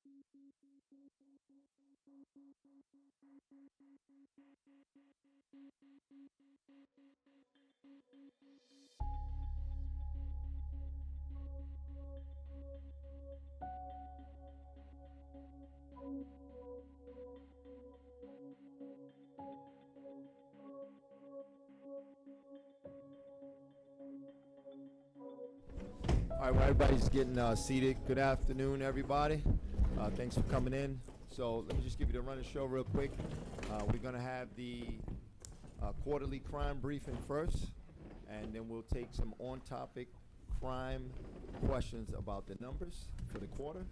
All right, well, everybody's getting seated. Good afternoon, everybody. Thanks for coming in. So let me just give you the run of the show real quick. We're going to have the quarterly crime briefing first, and then we'll take some on-topic crime questions about the numbers for the quarter.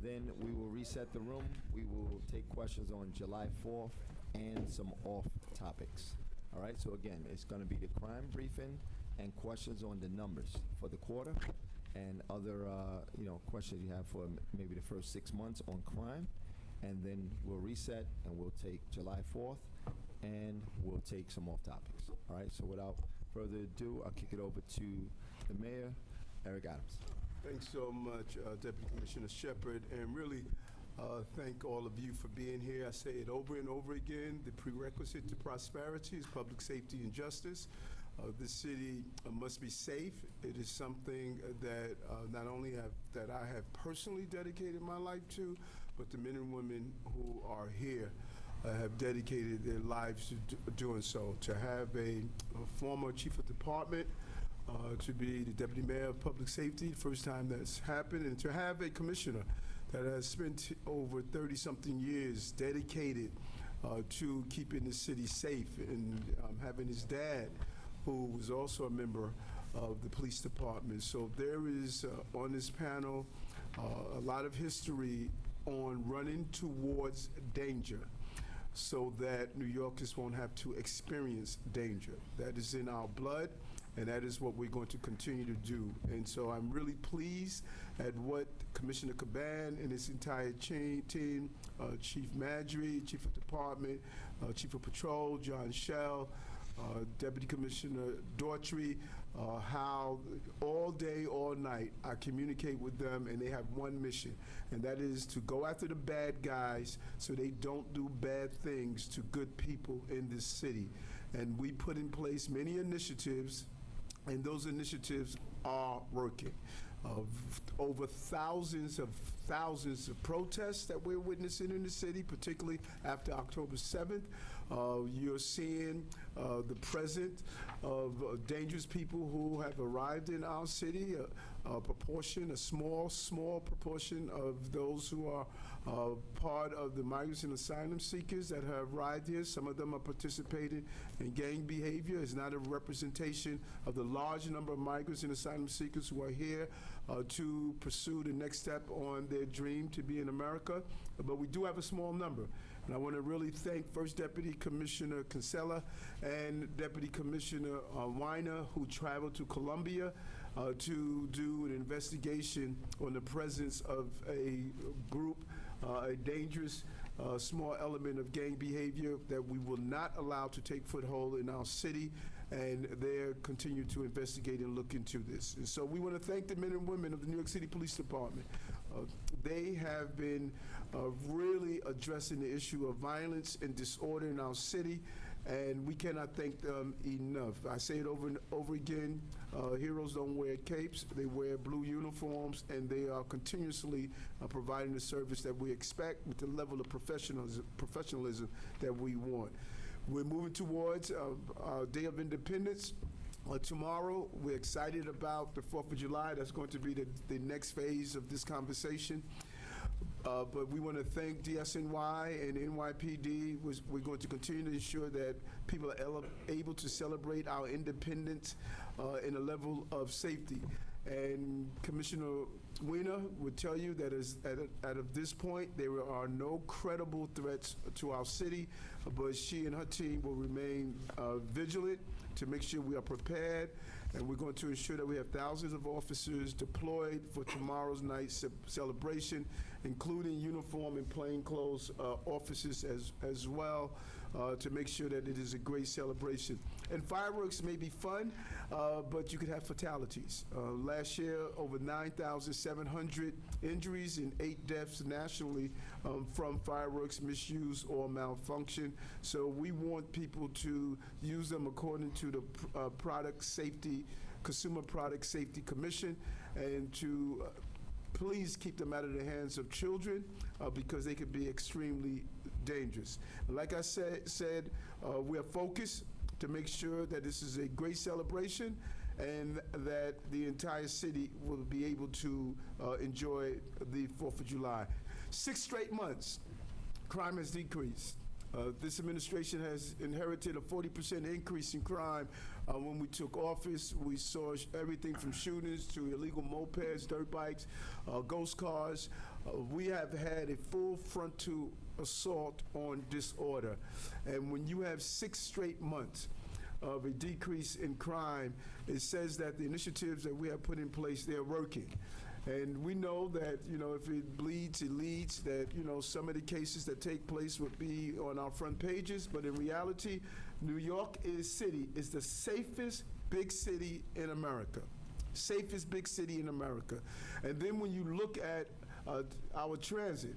Then we will reset the room. We will take questions on July 4th and some off topics. All right, so again, it's going to be the crime briefing and questions on the numbers for the quarter, and other questions you have for maybe the first 6 months on crime. And then we'll reset and we'll take July 4th and we'll take some off topics. All right, so without further ado, I'll kick it over to the mayor, Eric Adams. Thanks so much, Deputy Commissioner Shepard, and really thank all of you for being here. I say it over and over again, the prerequisite to prosperity is public safety and justice. This city must be safe. It is something that not only that I have personally dedicated my life to, but the men and women who are here have dedicated their lives to doing so. To have a former chief of department, to be the deputy mayor of public safety, first time that's happened, and to have a commissioner that has spent over 30-something years dedicated to keeping the city safe, and having his dad, who was also a member of the police department. So there is on this panel a lot of history on running towards danger so that New Yorkers won't have to experience danger. That is in our blood, and that is what we're going to continue to do. And so I'm really pleased at what Commissioner Caban and his entire team, Chief Madry, Chief of Department, Chief of Patrol, John Schell, Deputy Commissioner Daughtry, how all day, all night, I communicate with them, and they have one mission, and that is to go after the bad guys so they don't do bad things to good people in this city. And we put in place many initiatives, and those initiatives are working. Over thousands of protests that we're witnessing in the city, particularly after October 7th. You're seeing the presence of dangerous people who have arrived in our city, a small proportion of those who are part of the migrants and asylum seekers that have arrived here. Some of them are participating in gang behavior. It's not a representation of the large number of migrants and asylum seekers who are here to pursue the next step on their dream to be in America. But we do have a small number. And I want to really thank First Deputy Commissioner Kinsella and Deputy Commissioner Weiner, who traveled to Colombia to do an investigation on the presence of a group, a dangerous small element of gang behavior that we will not allow to take foothold in our city, and they continue to investigate and look into this. And so we want to thank the men and women of the New York City Police Department. They have been really addressing the issue of violence and disorder in our city, and we cannot thank them enough. I say it over and over again, heroes don't wear capes, they wear blue uniforms, and they are continuously providing the service that we expect with the level of professionalism that we want. We're moving towards our Day of Independence. Tomorrow, we're excited about the 4th of July. That's going to be the next phase of this conversation. But we want to thank DSNY and NYPD. We're going to continue to ensure that people are able to celebrate our independence in a level of safety. And Commissioner Weiner would tell you that at this point, there are no credible threats to our city, but she and her team will remain vigilant to make sure we are prepared, and we're going to ensure that we have thousands of officers deployed for tomorrow's night celebration, including uniform and plainclothes officers as well. to make sure that it is a great celebration. And fireworks may be fun, but you could have fatalities. Last year, over 9,700 injuries and 8 deaths nationally from fireworks misuse or malfunction. So we want people to use them according to the Consumer Product Safety Commission, and to please keep them out of the hands of children because they could be extremely dangerous. Like I said, we are focused to make sure that this is a great celebration and that the entire city will be able to enjoy the 4th of July. 6 straight months, crime has decreased. This administration has inherited a 40% increase in crime. When we took office, we saw everything from shootings to illegal mopeds, dirt bikes, ghost cars. We have had a full frontal assault on disorder. And when you have 6 straight months of a decrease in crime, it says that the initiatives that we have put in place, they're working. And we know that, if it bleeds, it leads, that, some of the cases that take place would be on our front pages. But in reality, New York City is the safest big city in America. Safest big city in America. And then when you look at our transit,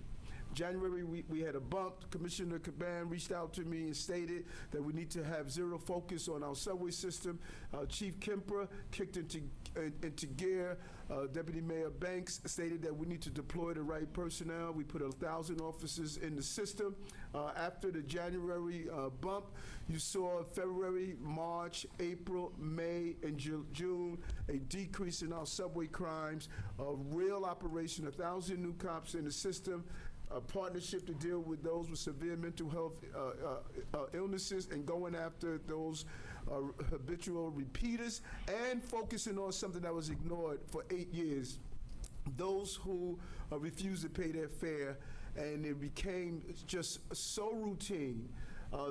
January, we had a bump. Commissioner Caban reached out to me and stated that we need to have zero focus on our subway system. Chief Kemper kicked into gear. Deputy Mayor Banks stated that we need to deploy the right personnel. We put 1,000 officers in the system. After the January bump, you saw February, March, April, May, and June, a decrease in our subway crimes, a real operation, 1,000 new cops in the system, a partnership to deal with those with severe mental health illnesses and going after those habitual repeaters, and focusing on something that was ignored for 8 years, those who refused to pay their fare, and it became just so routine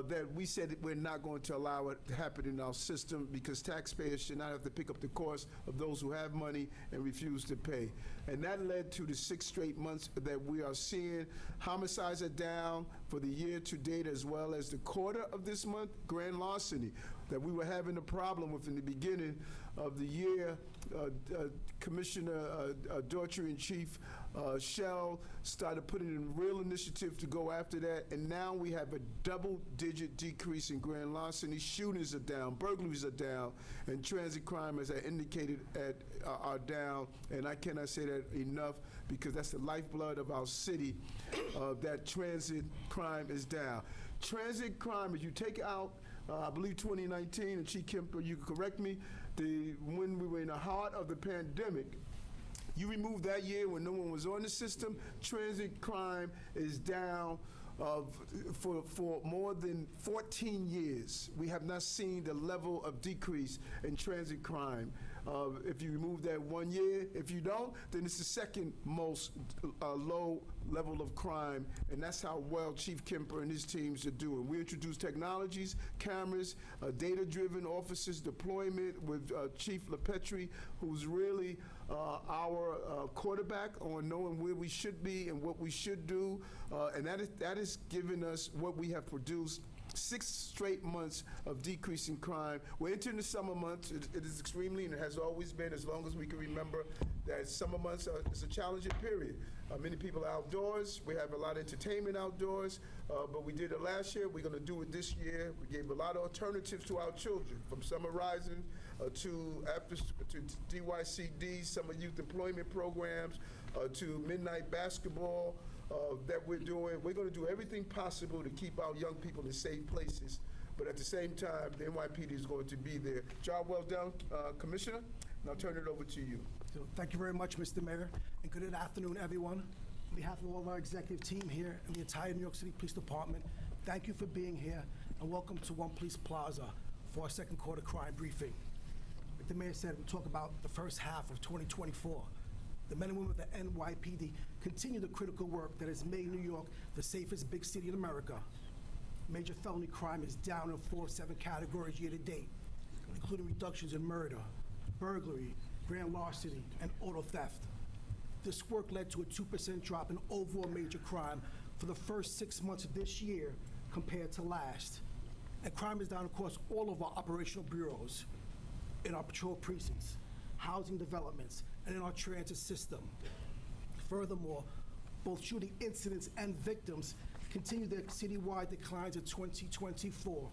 that we said that we're not going to allow it to happen in our system, because taxpayers should not have to pick up the cost of those who have money and refuse to pay. And that led to the 6 straight months that we are seeing. Homicides are down for the year to date, as well as the quarter of this month. Grand larceny that we were having a problem with in the beginning of the year. Commissioner Daughtry and Chief Shell started putting in real initiative to go after that, and now we have a double-digit decrease in grand larceny. Shootings are down, burglaries are down, and transit crime, as I indicated, are down. And I cannot say that enough, because that's the lifeblood of our city, that transit crime is down. Transit crime, if you take out, I believe 2019, and Chief Kemper, you can correct me, when we were in the heart of the pandemic, you remove that year when no one was on the system, transit crime is down for more than 14 years. We have not seen the level of decrease in transit crime. If you remove that 1 year, if you don't, then it's the second most low level of crime, and that's how well Chief Kemper and his teams are doing. We introduced technologies, cameras, data-driven officers deployment with Chief LaPetrie, who's really our quarterback on knowing where we should be and what we should do, and that has given us what we have produced. 6 straight months of decreasing crime. We're entering the summer months. It is extremely, and it has always been, as long as we can remember, that summer months is a challenging period. Many people are outdoors. We have a lot of entertainment outdoors, but we did it last year. We're going to do it this year. We gave a lot of alternatives to our children, from Summer Rising to DYCD, summer youth employment programs, to midnight basketball. That we're doing. We're going to do everything possible to keep our young people in safe places, but at the same time, the NYPD is going to be there. Job well done, Commissioner, and I'll turn it over to you. So, thank you very much, Mr. Mayor, and good afternoon, everyone. On behalf of all of our executive team here and the entire New York City Police Department, thank you for being here, and welcome to One Police Plaza for our second quarter crime briefing. Like the Mayor said, we'll talk about the first half of 2024. The men and women of the NYPD continue the critical work that has made New York the safest big city in America. Major felony crime is down in 4 of 7 categories year to date, including reductions in murder, burglary, grand larceny, and auto theft. This work led to a 2% drop in overall major crime for the first 6 months of this year compared to last. And crime is down across all of our operational bureaus, in our patrol precincts, housing developments, and in our transit system. Furthermore, both shooting incidents and victims continue their citywide declines in 2024,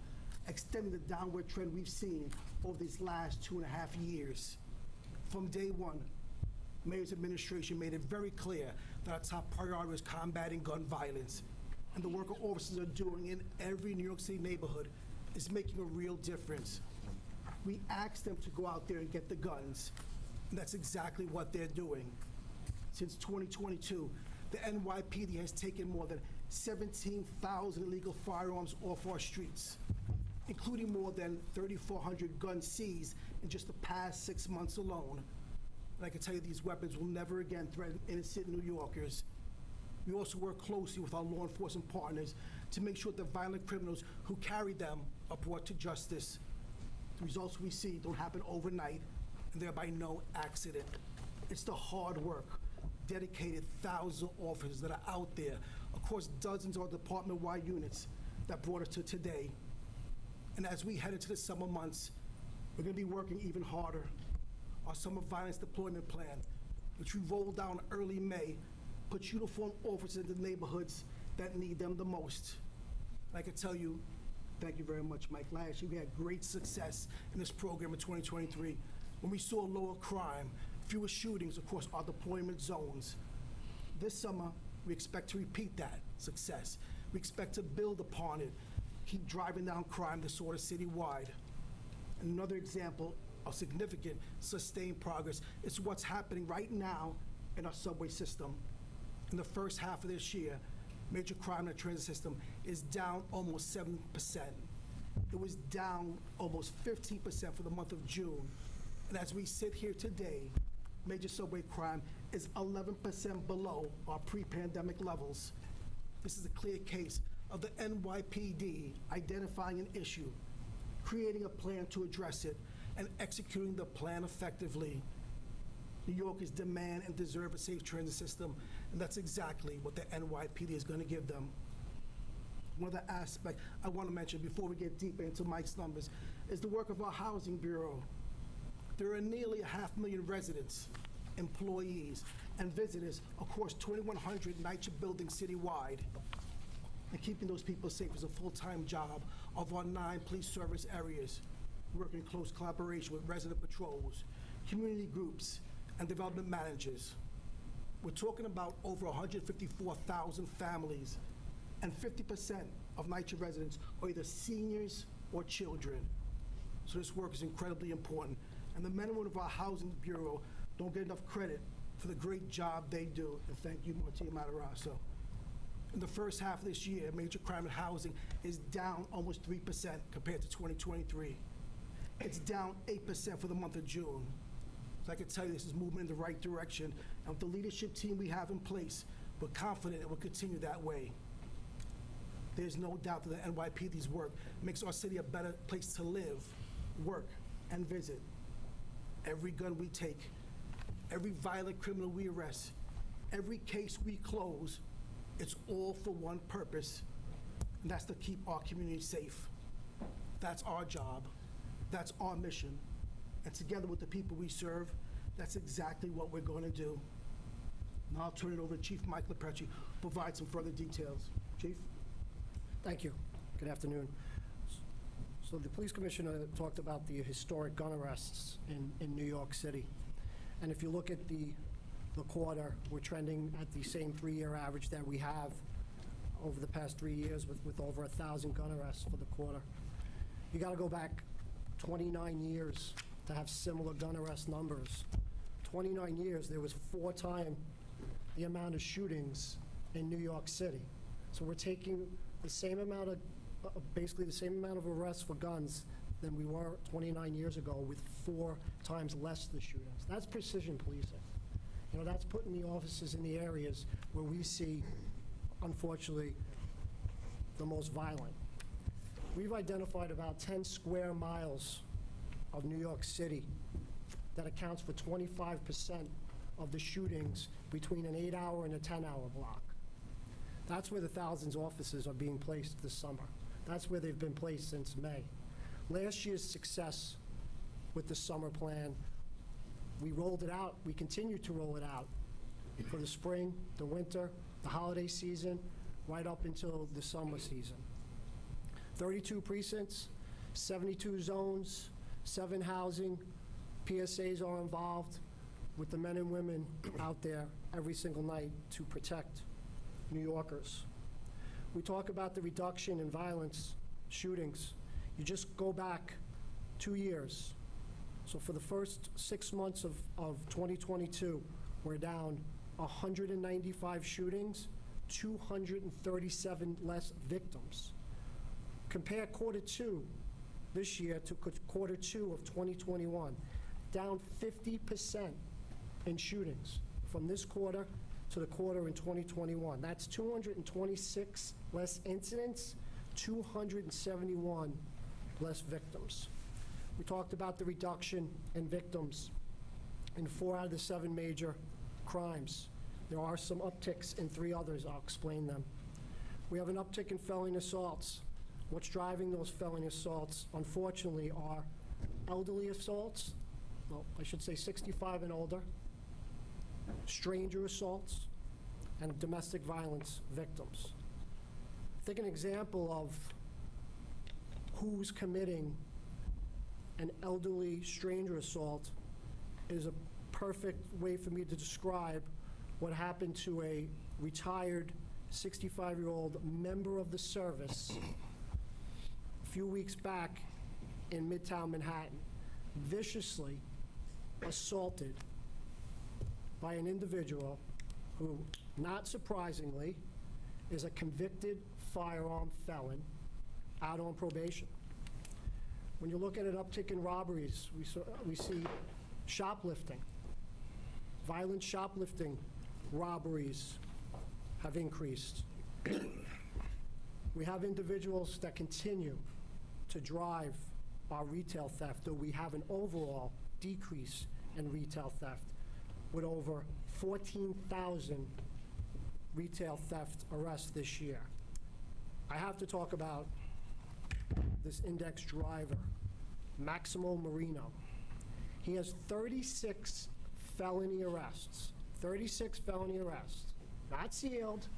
extending the downward trend we've seen over these last 2.5 years. From day one, Mayor's administration made it very clear that our top priority is combating gun violence, and the work our officers are doing in every New York City neighborhood is making a real difference. We asked them to go out there and get the guns, and that's exactly what they're doing. Since 2022, the NYPD has taken more than 17,000 illegal firearms off our streets, including more than 3,400 guns seized in just the past 6 months alone. And I can tell you these weapons will never again threaten innocent New Yorkers. We also work closely with our law enforcement partners to make sure that violent criminals who carry them are brought to justice. The results we see don't happen overnight, and they're by no accident. It's the hard work, dedicated thousands of officers that are out there across dozens of department-wide units that brought us to today. And as we head into the summer months, we're going to be working even harder. Our summer violence deployment plan, which we rolled down early May, puts uniformed officers in the neighborhoods that need them the most. And I can tell you, thank you very much, Mike. Last year we had great success in this program in 2023 when we saw lower crime, fewer shootings across our deployment zones. This summer, we expect to repeat that success. We expect to build upon it, keep driving down crime disorder citywide. Another example of significant, sustained progress is what's happening right now in our subway system. In the first half of this year, major crime in the transit system is down almost 7%. It was down almost 15% for the month of June. And as we sit here today, major subway crime is 11% below our pre-pandemic levels. This is a clear case of the NYPD identifying an issue, creating a plan to address it, and executing the plan effectively. New Yorkers demand and deserve a safe transit system, and that's exactly what the NYPD is going to give them. One other aspect I want to mention before we get deeper into Mike's numbers is the work of our Housing Bureau. There are nearly 500,000 residents, employees, and visitors across 2,100 NYCHA buildings citywide. And keeping those people safe is a full-time job of our 9 police service areas, working in close collaboration with resident patrols, community groups, and development managers. We're talking about over 154,000 families, and 50% of NYCHA residents are either seniors or children. So this work is incredibly important, and the men and women of our Housing Bureau don't get enough credit for the great job they do, and thank you, Martina Matarazzo. In the first half of this year, major crime in housing is down almost 3% compared to 2023. It's down 8% for the month of June. So I can tell you this is moving in the right direction, and with the leadership team we have in place, we're confident it will continue that way. There's no doubt that the NYPD's work makes our city a better place to live, work, and visit. Every gun we take, every violent criminal we arrest, every case we close, it's all for one purpose, and that's to keep our community safe. That's our job. That's our mission. And together with the people we serve, that's exactly what we're going to do. Now I'll turn it over to Chief Mike LaPrecci to provide some further details. Chief? Thank you. Good afternoon. So the police commissioner talked about the historic gun arrests in New York City. And if you look at the quarter, we're trending at the same 3-year average that we have over the past 3 years with over 1,000 gun arrests for the quarter. You got to go back 29 years to have similar gun arrest numbers. 29 years, there was 4 times the amount of shootings in New York City. So we're taking the same amount of, basically the same amount of arrests for guns than we were 29 years ago with 4 times less the shootings. That's precision policing. You know, that's putting the officers in the areas where we see, unfortunately, the most violent. We've identified about 10 square miles of New York City that accounts for 25% of the shootings between an 8-hour and a 10-hour block. That's where the thousands of officers are being placed this summer. That's where they've been placed since May. Last year's success with the summer plan, we rolled it out, we continue to roll it out for the spring, the winter, the holiday season, right up until the summer season. 32 precincts, 72 zones, 7 housing, PSAs are involved with the men and women out there every single night to protect New Yorkers. We talk about the reduction in violence, shootings. You just go back 2 years. So for the first 6 months of 2022, we're down 195 shootings, 237 less victims. Compare quarter 2 this year to quarter 2 of 2021, down 50% in shootings from this quarter to the quarter in 2021. That's 226 less incidents, 271 less victims. We talked about the reduction in victims in 4 out of the 7 major crimes. There are some upticks in 3 others. I'll explain them. We have an uptick in felony assaults. What's driving those felony assaults, unfortunately, are elderly assaults, well, I should say 65 and older, stranger assaults, and domestic violence victims. I think an example of who's committing an elderly stranger assault is a perfect way for me to describe what happened to a retired 65-year-old member of the service a few weeks back in Midtown Manhattan, viciously assaulted by an individual who, not surprisingly, is a convicted firearm felon out on probation. When you look at an uptick in robberies, we see shoplifting. Violent shoplifting robberies have increased. We have individuals that continue to drive our retail theft, though we have an overall decrease in retail theft with over 14,000 retail theft arrests this year. I have to talk about this index driver, Maximo Marino. He has 36 felony arrests, 36 felony arrests, not sealed,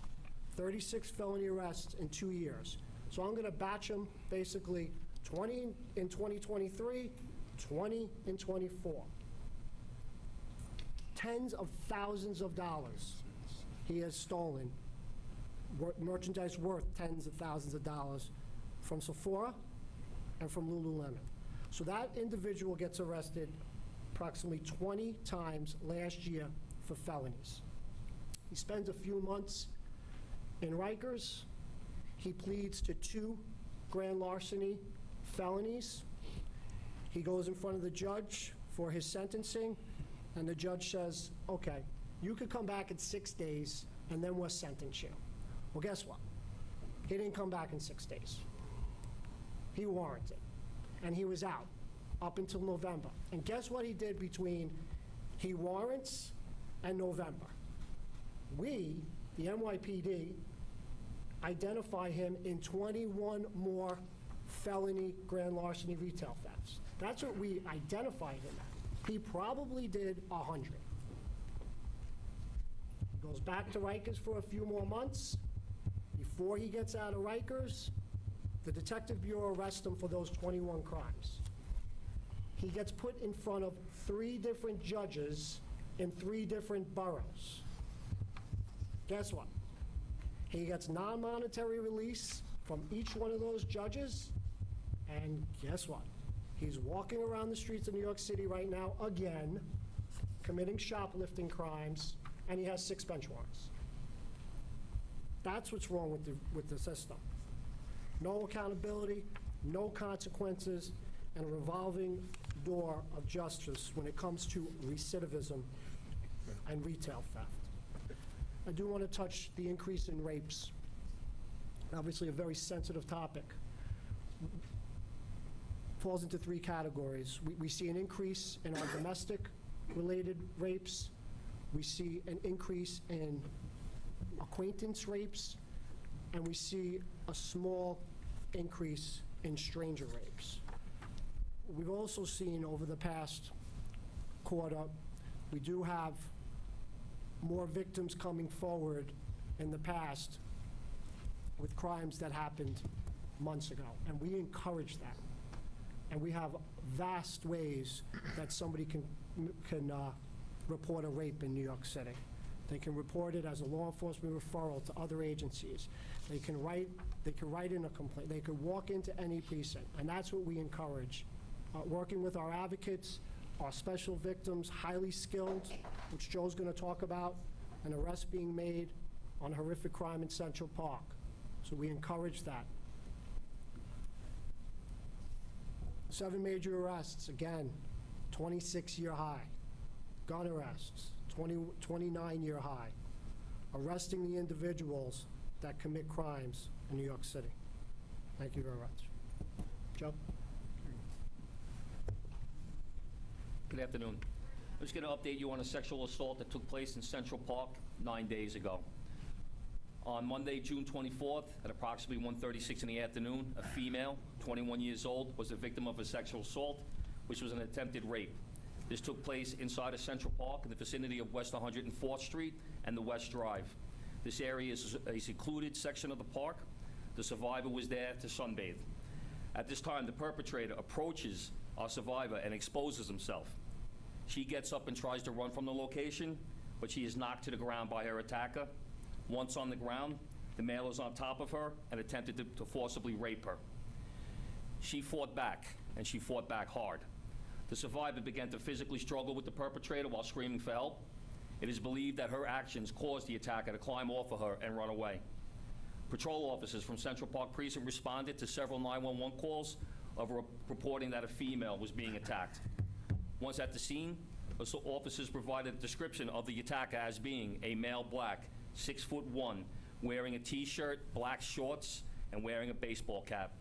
36 felony arrests in 2 years. So I'm going to batch them basically 20 in 2023, 20 in 24. Tens of thousands of dollars he has stolen, merchandise worth tens of thousands of dollars from Sephora and from Lululemon. So that individual gets arrested approximately 20 times last year for felonies. He spends a few months in Rikers. He pleads to 2 grand larceny felonies. He goes in front of the judge for his sentencing, and the judge says, okay, you could come back in 6 days, and then we'll sentence you. Well, guess what? He didn't come back in 6 days. He warranted, and he was out up until November. And guess what he did between he warrants and November? We, the NYPD, identify him in 21 more felony grand larceny retail thefts. That's what we identified him at. He probably did 100. He goes back to Rikers for a few more months. Before he gets out of Rikers, the Detective Bureau arrests him for those 21 crimes. He gets put in front of 3 different judges in 3 different boroughs. Guess what? He gets non-monetary release from each one of those judges, and guess what? He's walking around the streets of New York City right now, again, committing shoplifting crimes, and he has 6 bench warrants. That's what's wrong with the system. No accountability, no consequences, and a revolving door of justice when it comes to recidivism and retail theft. I do want to touch the increase in rapes. Obviously a very sensitive topic. Falls into 3 categories. We see an increase in our domestic-related rapes. We see an increase in acquaintance rapes, and we see a small increase in stranger rapes. We've also seen over the past quarter, we do have more victims coming forward in the past with crimes that happened months ago, and we encourage that. And we have vast ways that somebody can report a rape in New York City. They can report it as a law enforcement referral to other agencies. They can write in a complaint. They could walk into any precinct, and that's what we encourage. Working with our advocates, our special victims, highly skilled, which Joe's going to talk about, an arrest being made on a horrific crime in Central Park. So we encourage that. 7 major arrests, again, 26-year high. Gun arrests, 29-year high. Arresting the individuals that commit crimes in New York City. Thank you very much. Joe? Good afternoon. I'm just going to update you on a sexual assault that took place in Central Park 9 days ago. On Monday, June 24th, at approximately 1:36 in the afternoon, a female, 21 years old, was the victim of a sexual assault, which was an attempted rape. This took place inside of Central Park in the vicinity of West 104th Street and the West Drive. This area is a secluded section of the park. The survivor was there to sunbathe. At this time, the perpetrator approaches our survivor and exposes himself. She gets up and tries to run from the location, but she is knocked to the ground by her attacker. Once on the ground, the male is on top of her and attempted to forcibly rape her. She fought back, and she fought back hard. The survivor began to physically struggle with the perpetrator while screaming for help. It is believed that her actions caused the attacker to climb off of her and run away. Patrol officers from Central Park Precinct responded to several 911 calls of reporting that a female was being attacked. Once at the scene, officers provided a description of the attacker as being a male black, 6'1", wearing a t-shirt, black shorts, and wearing a baseball cap.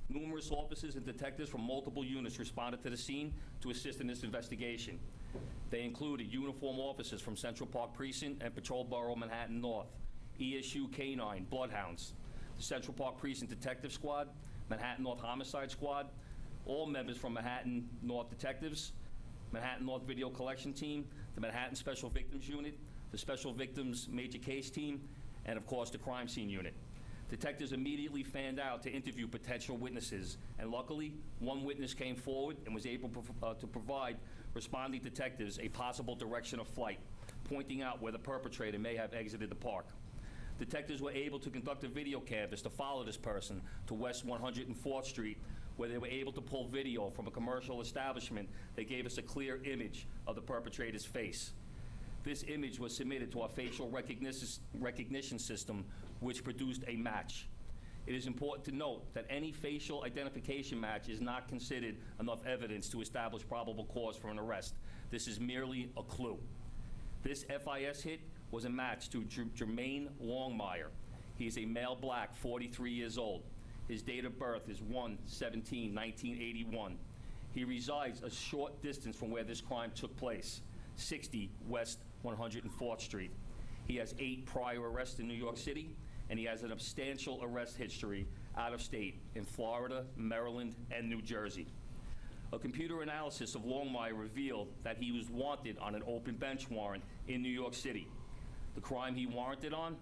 Numerous officers and detectives from multiple units responded to the scene to assist in this investigation. They included uniformed officers from Central Park Precinct and Patrol Borough Manhattan North, ESU K-9, Bloodhounds, the Central Park Precinct Detective Squad, Manhattan North Homicide Squad, all members from Manhattan North Detectives, Manhattan North Video Collection Team, the Manhattan Special Victims Unit, the Special Victims Major Case Team, and of course the Crime Scene Unit. Detectives immediately fanned out to interview potential witnesses, and luckily, one witness came forward and was able to provide responding detectives a possible direction of flight, pointing out where the perpetrator may have exited the park. Detectives were able to conduct a video canvass to follow this person to West 104th Street, where they were able to pull video from a commercial establishment that gave us a clear image of the perpetrator's face. This image was submitted to our facial recognition system, which produced a match. It is important to note that any facial identification match is not considered enough evidence to establish probable cause for an arrest. This is merely a clue. This FIS hit was a match to Jermaine Longmire. He is a male black, 43 years old. His date of birth is 1/17/1981. He resides a short distance from where this crime took place, 60 West 104th Street. He has 8 prior arrests in New York City, and he has an substantial arrest history out of state in Florida, Maryland, and New Jersey. A computer analysis of Longmire revealed that he was wanted on an open bench warrant in New York City. The crime he warranted on,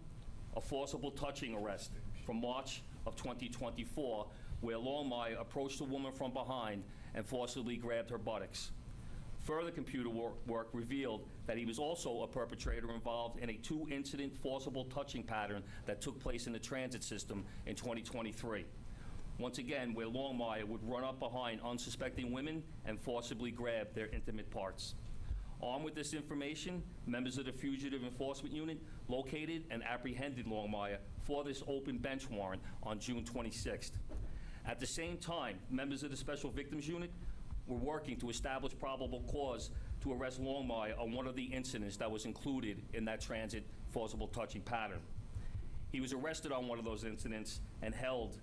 a forcible touching arrest from March of 2024, where Longmire approached a woman from behind and forcibly grabbed her buttocks. Further computer work revealed that he was also a perpetrator involved in a 2-incident forcible touching pattern that took place in the transit system in 2023. Once again, where Longmire would run up behind unsuspecting women and forcibly grab their intimate parts. Armed with this information, members of the Fugitive Enforcement Unit located and apprehended Longmire for this open bench warrant on June 26th. At the same time, members of the Special Victims Unit were working to establish probable cause to arrest Longmire on one of the incidents that was included in that transit forcible touching pattern. He was arrested on one of those incidents and held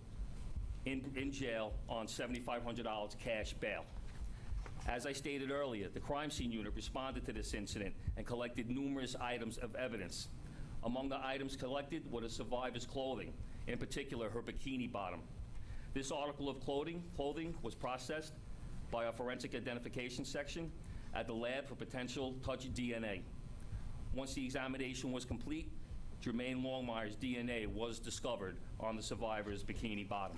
in jail on $7,500 cash bail. As I stated earlier, the Crime Scene Unit responded to this incident and collected numerous items of evidence. Among the items collected were the survivor's clothing, in particular her bikini bottom. This article of clothing was processed by our forensic identification section at the lab for potential touch DNA. Once the examination was complete, Jermaine Longmire's DNA was discovered on the survivor's bikini bottom.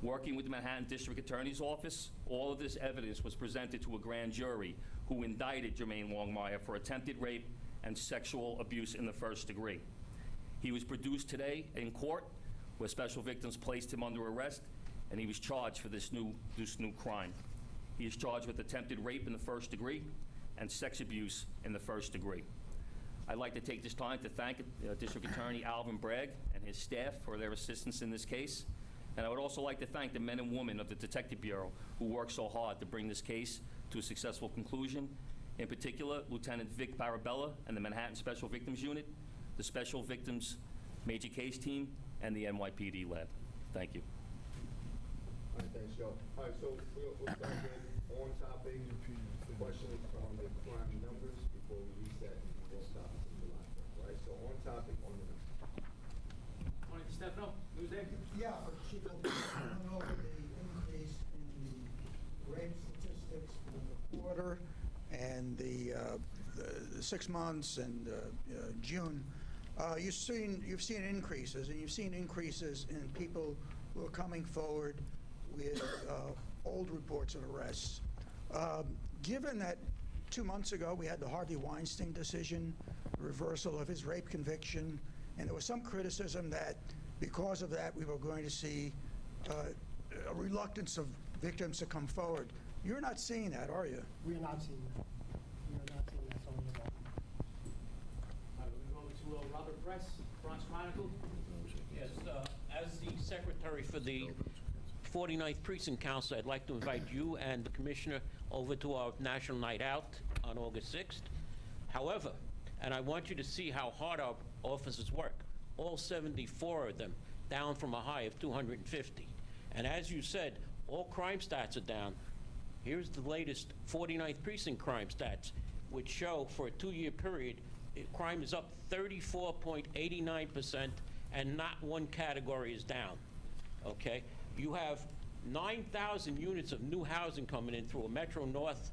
Working with the Manhattan District Attorney's Office, all of this evidence was presented to a grand jury who indicted Jermaine Longmire for attempted rape and sexual abuse in the first degree. He was produced today in court, where special victims placed him under arrest, and he was charged for this new crime. He is charged with attempted rape in the first degree and sex abuse in the first degree. I'd like to take this time to thank District Attorney Alvin Bragg and his staff for their assistance in this case. And I would also like to thank the men and women of the Detective Bureau who worked so hard to bring this case to a successful conclusion. In particular, Lieutenant Vic Barabella and the Manhattan Special Victims Unit, the Special Victims Major Case Team, and the NYPD lab. Thank you. All right, thanks, Joe. All right, so we'll start with on-topic questions from the crime numbers before we reset and we'll stop until July 1st, right? So on-topic on the numbers. Morning, Stefano. Who's there? Yeah, for Chief, I went over the increase in the rape statistics for the quarter and the 6 months and June. You've seen increases, and you've seen increases in people who are coming forward with old reports of arrests. Given that 2 months ago we had the Harvey Weinstein decision, reversal of his rape conviction, and there was some criticism that because of that we were going to see a reluctance of victims to come forward. You're not seeing that, are you? We are not seeing that. We are not seeing that, Tony. All right, we're going to Robert Press, Bronx Chronicle. Yes, as the secretary for the 49th Precinct Council, I'd like to invite you and the commissioner over to our National Night Out on August 6th. However, and I want you to see how hard our officers work, all 74 of them, down from a high of 250. And as you said, all crime stats are down. Here's the latest 49th Precinct crime stats, which show for a 2-year period, crime is up 34.89%, and not one category is down, okay? You have 9,000 units of new housing coming in through a Metro North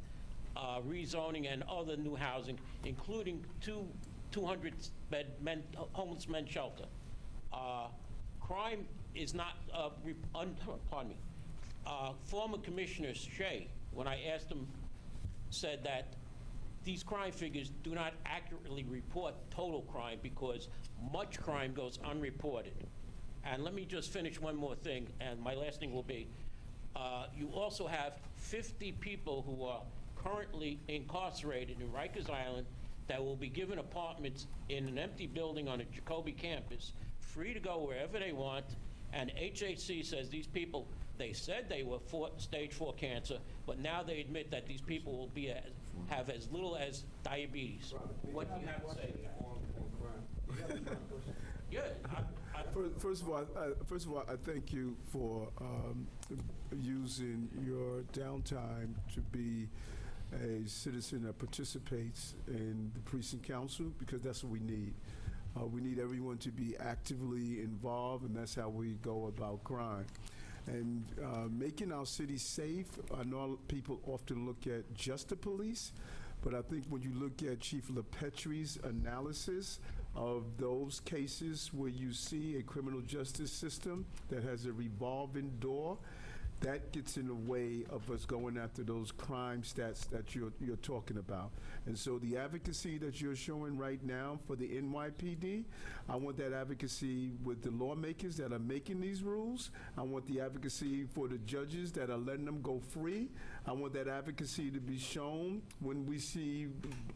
rezoning and other new housing, including 200-bed homeless men's shelter. Crime is not, pardon me, former Commissioner Shea, when I asked him, said that these crime figures do not accurately report total crime because much crime goes unreported. And let me just finish one more thing, and my last thing will be, you also have 50 people who are currently incarcerated in Rikers Island that will be given apartments in an empty building on a Jacoby campus, free to go wherever they want, and HHC says these people, they said they were stage 4 cancer, but now they admit that these people will be have as little as diabetes. What do you have to say? Yeah. First of all, I thank you for using your downtime to be a citizen that participates in the precinct council, because that's what we need. We need everyone to be actively involved, and that's how we go about crime. And making our city safe, I know people often look at just the police, but I think when you look at Chief LaPetrie's analysis of those cases where you see a criminal justice system that has a revolving door, that gets in the way of us going after those crime stats that you're talking about. And so the advocacy that you're showing right now for the NYPD, I want that advocacy with the lawmakers that are making these rules. I want the advocacy for the judges that are letting them go free. I want that advocacy to be shown when we see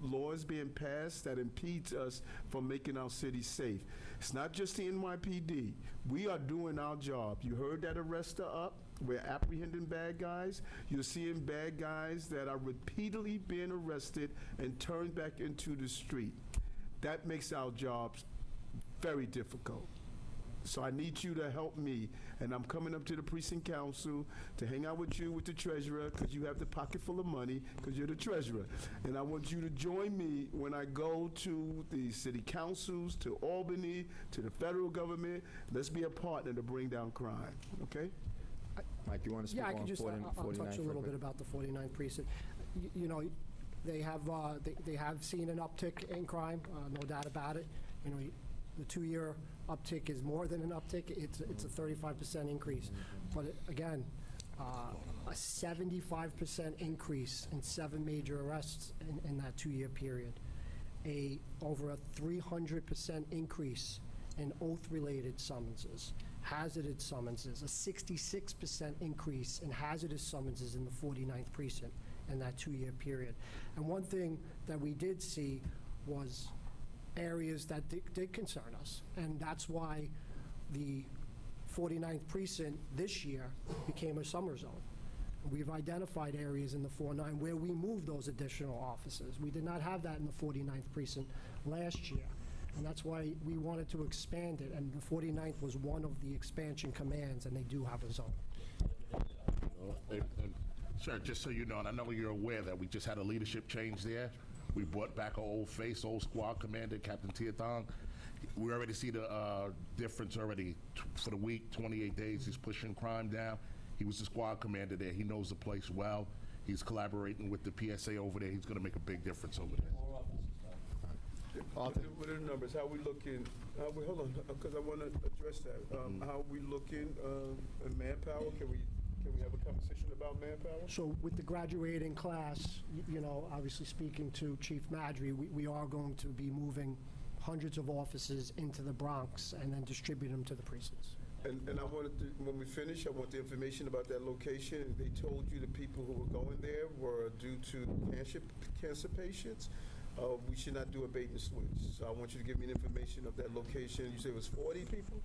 laws being passed that impedes us from making our city safe. It's not just the NYPD. We are doing our job. You heard that arrests are up. We're apprehending bad guys. You're seeing bad guys that are repeatedly being arrested and turned back into the street. That makes our jobs very difficult. So I need you to help me, and I'm coming up to the precinct council to hang out with you, with the treasurer, because you have the pocket full of money, because you're the treasurer. And I want you to join me when I go to the city councils, to Albany, to the federal government. Let's be a partner to bring down crime, okay? Mike, you want to speak Yeah, I on can just, 40 I'll 49 touch a for little bit? bit about the 49th precinct. You know, they have seen an uptick in crime, no doubt about it. You know, the 2-year uptick is more than an uptick. It's a 35% increase. But again, a 75% increase in 7 major arrests in that 2-year period. Over a 300% increase in oath-related summonses, hazarded summonses, a 66% increase in hazardous summonses in the 49th precinct in that 2-year period. And one thing that we did see was areas that did concern us, and that's why the 49th precinct this year became a summer zone. We've identified areas in the 49 where we moved those additional officers. We did not have that in the 49th precinct last year, and that's why we wanted to expand it, and the 49th was one of the expansion commands, and they do have a zone. Sir, just so you know, and I know you're aware that we just had a leadership change there. We brought back our old face, old squad commander, Captain Tiathong. We already see the difference already for the week, 28 days. He's pushing crime down. He was the squad commander there. He knows the place well. He's collaborating with the PSA over there. He's going to make a big difference over there. What are the numbers? How we looking? Hold on, because I want to address that. How we looking in manpower? Can we have a conversation about manpower? So with the graduating class, you know, obviously speaking to Chief Madry, we are going to be moving hundreds of officers into the Bronx and then distribute them to the precincts. And I wanted to, when we finish, I want the information about that location. They told you the people who were going there were due to cancer patients. We should not do a bait and switch. So I want you to give me the information of that location. You say it was 40 people?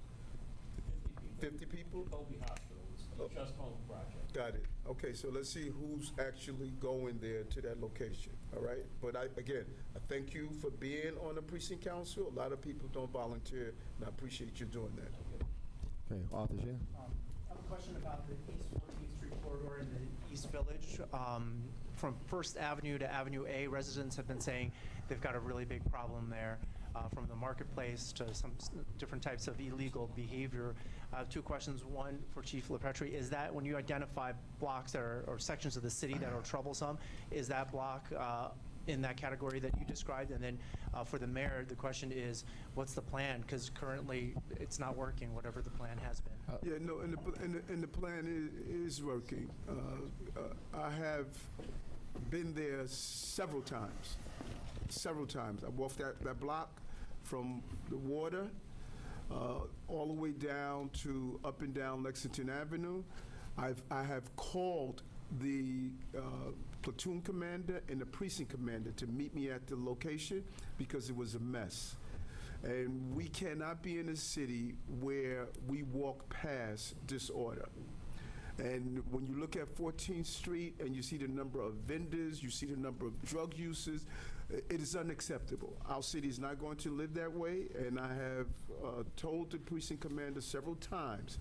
50 people? Kobe Hospital, it's the Just Home Project. Got it. Okay, so let's see who's actually going there to that location, all right? But again, I thank you for being on the precinct council. A lot of people don't volunteer, and I appreciate you doing that. Okay, Arthur, yeah? I have a question about the East 14th Street corridor in the East Village. From First Avenue to Avenue A, residents have been saying they've got a really big problem there, from the marketplace to some different types of illegal behavior. I have 2 questions. One for Chief LaPetri, is that when you identify blocks that are, or sections of the city that are troublesome, is that block in that category that you described? And then for the mayor, the question is, what's the plan? Because currently it's not working, whatever the plan has been. Yeah, no, and the plan is working. I have been there several times. I walked that block from the water all the way down to up and down Lexington Avenue. I have called the platoon commander and the precinct commander to meet me at the location because it was a mess. And we cannot be in a city where we walk past disorder. And when you look at 14th Street and you see the number of vendors, you see the number of drug users, it is unacceptable. Our city is not going to live that way, and I have told the precinct commander several times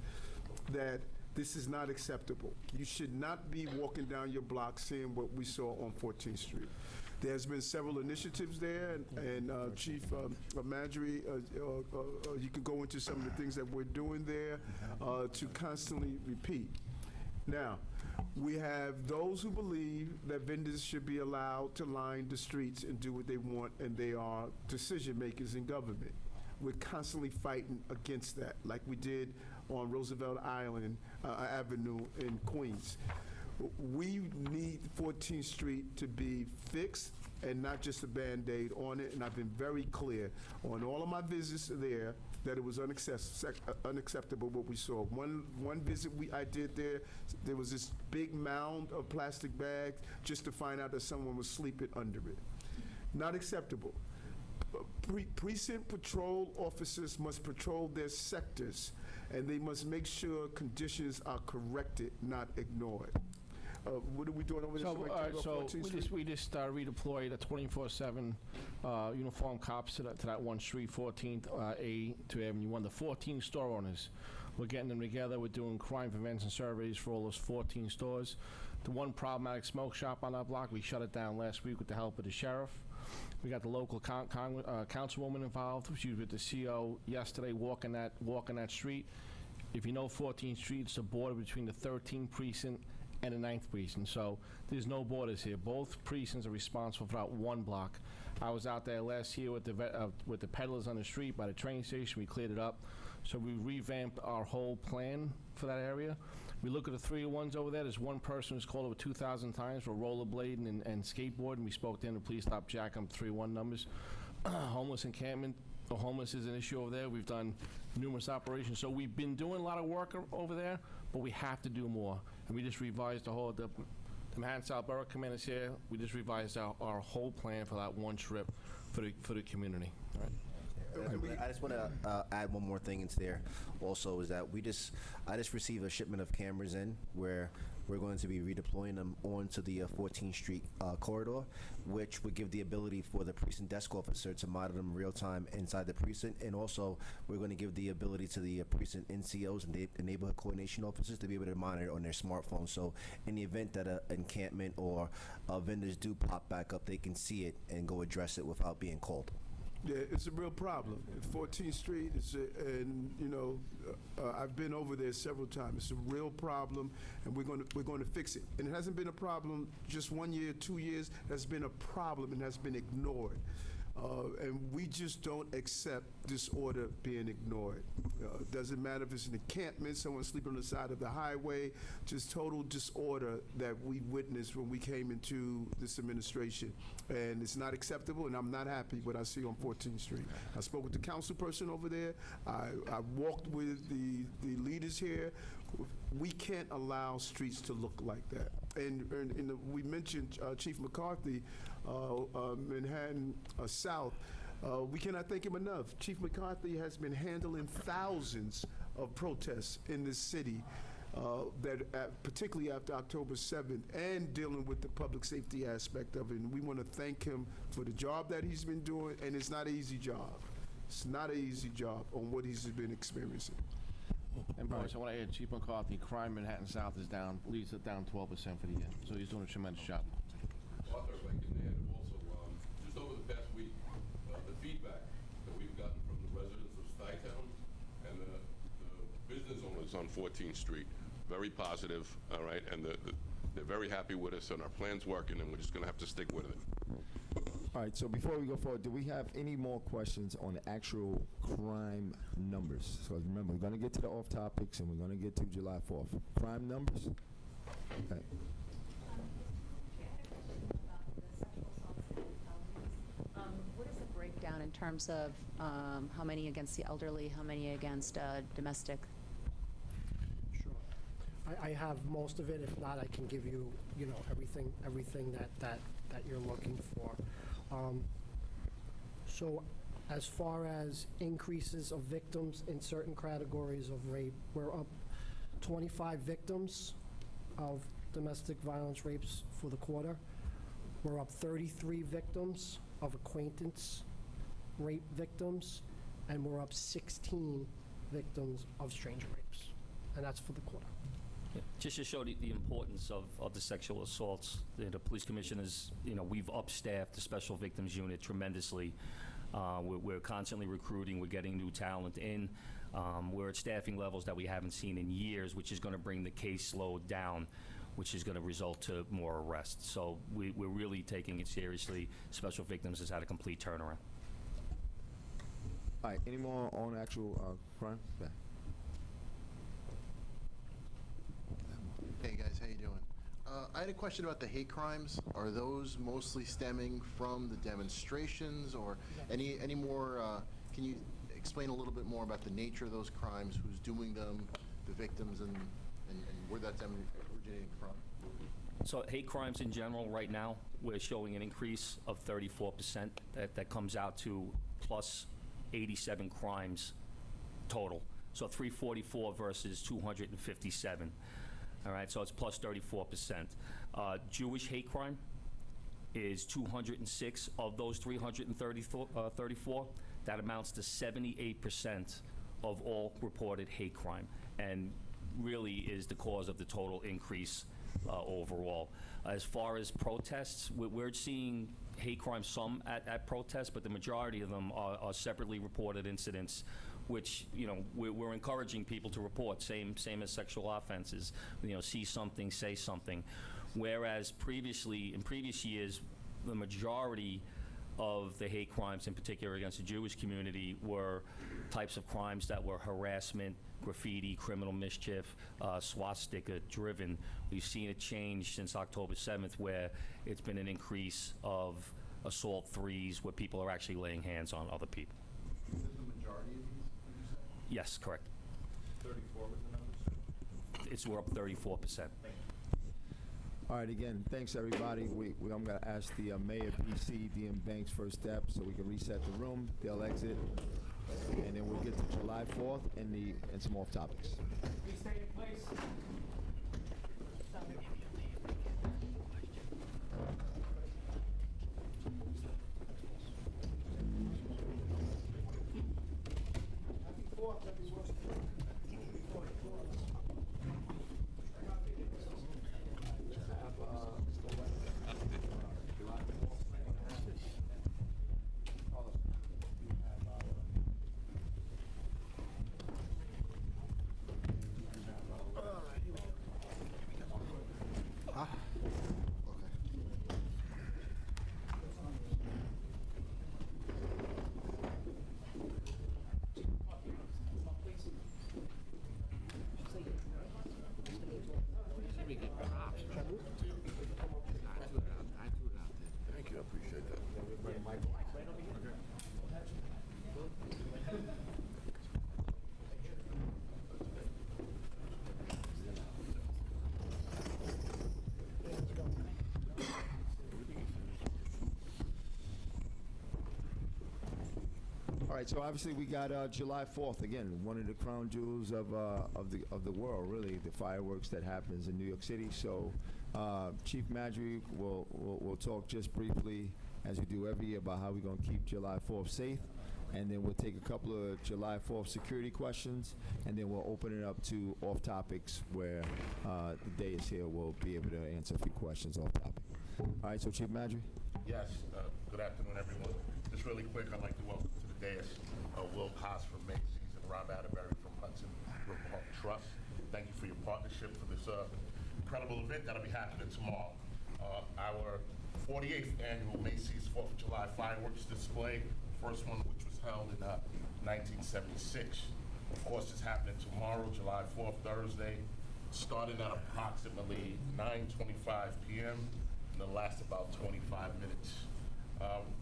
that this is not acceptable. You should not be walking down your block seeing what we saw on 14th Street. There's been several initiatives there, and Chief Madry, you can go into some of the things that we're doing there to constantly repeat. Now, we have those who believe that vendors should be allowed to line the streets and do what they want, and they are decision makers in government. We're constantly fighting against that, like we did on Roosevelt Avenue in Queens. We need 14th Street to be fixed and not just a Band-Aid on it, and I've been very clear on all of my visits there that it was unacceptable what we saw. One visit I did there was this big mound of plastic bags just to find out that someone was sleeping under it. Not acceptable. Precinct patrol officers must patrol their sectors, and they must make sure conditions are corrected, not ignored. What are we doing over there? We just redeployed a 24/7 uniformed cops to that one street, 14th A to Avenue 1. The 14 store owners, we're getting them together. We're doing crime prevention surveys for all those 14 stores. The one problematic smoke shop on our block, we shut it down last week with the help of the sheriff. We got the local councilwoman involved. She was with the CO yesterday walking that street. If you know 14th Street, it's the border between the 13th precinct and the 9th precinct. So there's no borders here. Both precincts are responsible for that one block. I was out there last year with the peddlers on the street by the train station. We cleared it up. So we revamped our whole plan for that area. We look at the 301s over there. There's one person who's called over 2,000 times for rollerblading and skateboarding. We spoke to him. The police stopped jacking up 301 numbers. Homeless encampment. The homeless is an issue over there. We've done numerous operations. So we've been doing a lot of work over there, but we have to do more. And we just revised the Manhattan South Borough Commanders here. We just revised our whole plan for that one trip for the community. All right. I just want to add one more thing into there. Also, is that I just received a shipment of cameras in where we're going to be redeploying them onto the 14th Street corridor, which would give the ability for the precinct desk officer to monitor them real time inside the precinct, and also we're going to give the ability to the precinct NCOs and the neighborhood coordination officers to be able to monitor on their smartphone. So in the event that an encampment or vendors do pop back up, they can see it and go address it without being called. Yeah, it's a real problem. 14th Street, I've been over there several times. It's a real problem, and we're going to fix it. And it hasn't been a problem just 1 year, 2 years. It has been a problem and has been ignored. And we just don't accept disorder being ignored. It doesn't matter if it's an encampment, someone sleeping on the side of the highway, just total disorder that we witnessed when we came into this administration. And it's not acceptable, and I'm not happy what I see on 14th Street. I spoke with the council person over there. I walked with the leaders here. We can't allow streets to look like that. And we mentioned Chief McCarthy, Manhattan South. We cannot thank him enough. Chief McCarthy has been handling thousands of protests in this city, particularly after October 7th, and dealing with the public safety aspect of it. And we want to thank him for the job that he's been doing, and it's not an easy job. It's not an easy job on what he's been experiencing. And boys, I want to add, Chief McCarthy, crime in Manhattan South is down, leads it down 12% for the year. So he's doing a tremendous job. Arthur, if I can add also, just over the past week, the feedback that we've gotten from the residents of Stuytown and the business owners on 14th Street, very positive, all right, and they're very happy with us, and our plan's working, and we're just going to have to stick with it. All right, so before we go forward, do we have any more questions on the actual crime numbers? So remember, we're going to get to the off topics, and we're going to get to July 4th. Crime numbers? Okay. What is the breakdown in terms of how many against the elderly, how many against domestic? Sure. I have most of it. If not, I can give you, everything that you're looking for. So as far as increases of victims in certain categories of rape, we're up 25 victims of domestic violence rapes for the quarter. We're up 33 victims of acquaintance rape victims, and we're up 16 victims of stranger rapes, and that's for the quarter. Yeah, just to show the importance of the sexual assaults, the police commissioners, we've upstaffed the special victims unit tremendously. We're constantly recruiting. We're getting new talent in. We're at staffing levels that we haven't seen in years, which is going to bring the caseload down, which is going to result to more arrests. So we're really taking it seriously. Special victims has had a complete turnaround. All right, any more on actual crime? Yeah. Hey guys, how you doing? I had a question about the hate crimes. Are those mostly stemming from the demonstrations, or any more? Can you explain a little bit more about the nature of those crimes, who's doing them, the victims, and where that's originating from? So hate crimes in general, right now, we're showing an increase of 34%. That comes out to plus 87 crimes total. So 344 versus 257. All right, so it's plus 34%. Jewish hate crime is 206 of those 334. That amounts to 78% of all reported hate crime, and really is the cause of the total increase overall. As far as protests, we're seeing hate crime some at protests, but the majority of them are separately reported incidents, which, you know, we're encouraging people to report, same as sexual offenses. You know, see something, say something. Whereas previously, in previous years, the majority of the hate crimes, in particular against the Jewish community, were types of crimes that were harassment, graffiti, criminal mischief, swastika-driven. We've seen a change since October 7th, where it's been an increase of assault threes, where people are actually laying hands on other people. Is it the majority of these, would you say? Yes, correct. 34 was the numbers? We're up 34%. All right, again, thanks, everybody. I'm going to ask the mayor, PC, DM Banks first step, so we can reset the room. They'll exit, and then we'll get to July 4th and some off topics. Please stay in place. Thank you, I appreciate that. All right, so obviously we got July 4th, again, one of the crown jewels of the world, really, the fireworks that happens in New York City. So Chief Madry will talk just briefly, as we do every year, about how we're going to keep July 4th safe. And then we'll take a couple of July 4th security questions, and then we'll open it up to off topics where the day is here. We'll be able to answer a few questions off topic. All right, so Chief Madry. Yes, good afternoon, everyone. Just really quick, I'd like to welcome to the dais Will Koss from Macy's and Rob Atterbury from Hudson River Trust. Thank you for your partnership for this incredible event that'll be happening tomorrow. Our 48th annual Macy's 4th of July fireworks display, first one which was held in 1976. Of course, it's happening tomorrow, July 4th, Thursday, starting at approximately 9:25 p.m. and it'll last about 25 minutes.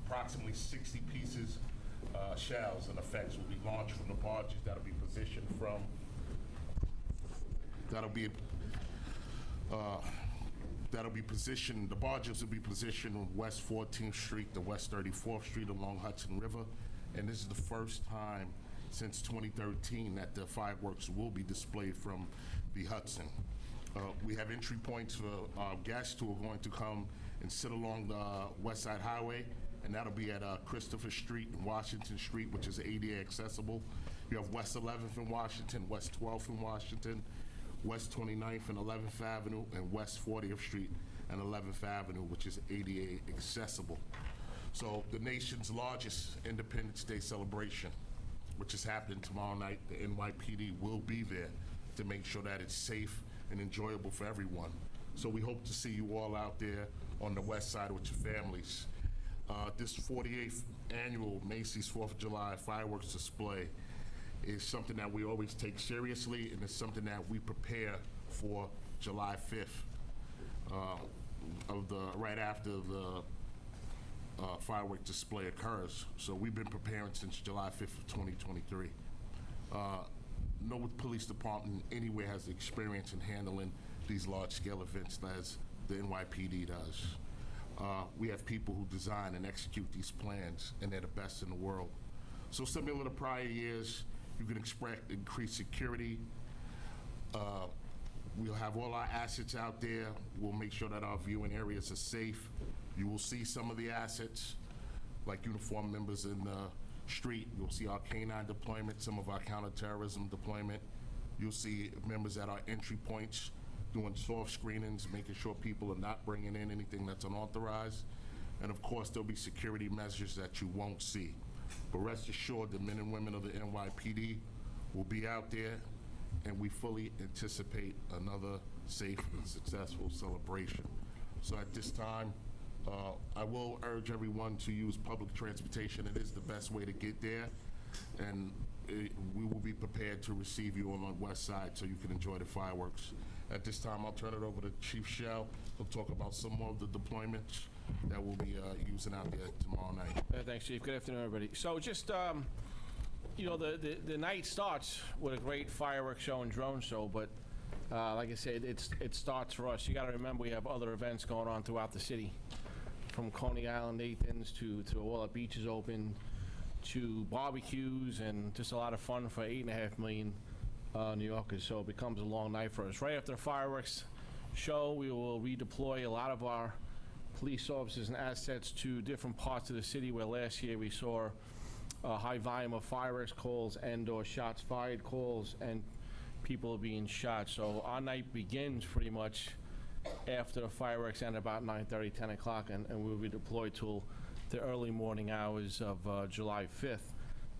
Approximately 60 pieces, shells and effects will be launched from the barges that'll be positioned from, the barges will be positioned on West 14th Street to West 34th Street along Hudson River. And this is the first time since 2013 that the fireworks will be displayed from the Hudson. We have entry points for our guests who are going to come and sit along the West Side Highway, and that'll be at Christopher Street and Washington Street, which is ADA accessible. You have West 11th in Washington, West 12th in Washington, West 29th and 11th Avenue, and West 40th Street and 11th Avenue, which is ADA accessible. So the nation's largest Independence Day celebration, which is happening tomorrow night, the NYPD will be there to make sure that it's safe and enjoyable for everyone. So we hope to see you all out there on the west side with your families. This 48th annual Macy's 4th of July fireworks display is something that we always take seriously, and it's something that we prepare for July 5th, right after the firework display occurs. So we've been preparing since July 5th of 2023. No police department anywhere has the experience in handling these large-scale events as the NYPD does. We have people who design and execute these plans, and they're the best in the world. So similar to prior years, you can expect increased security, We'll have all our assets out there. We'll make sure that our viewing areas are safe. You will see some of the assets, like uniformed members in the street. You'll see our K-9 deployment, some of our counterterrorism deployment. You'll see members at our entry points doing soft screenings, making sure people are not bringing in anything that's unauthorized. And of course, there'll be security measures that you won't see. But rest assured, the men and women of the NYPD will be out there, and we fully anticipate another safe and successful celebration. So at this time, I will urge everyone to use public transportation. It is the best way to get there, and we will be prepared to receive you on the west side so you can enjoy the fireworks. At this time, I'll turn it over to Chief Shell. He'll talk about some more of the deployments that we'll be using out there tomorrow night. Thanks, Chief. Good afternoon, everybody. So just, you know, the night starts with a great fireworks show and drone show, but like I said, it starts for us. You got to remember we have other events going on throughout the city, from Coney Island, Nathan's, to all our beaches open, to barbecues, and just a lot of fun for 8.5 million New Yorkers. So it becomes a long night for us. Right after the fireworks show, we will redeploy a lot of our police officers and assets to different parts of the city where last year we saw a high volume of fireworks calls and/or shots fired calls and people being shot. So our night begins pretty much after the fireworks end about 9:30, 10 o'clock, and we'll be deployed till the early morning hours of July 5th.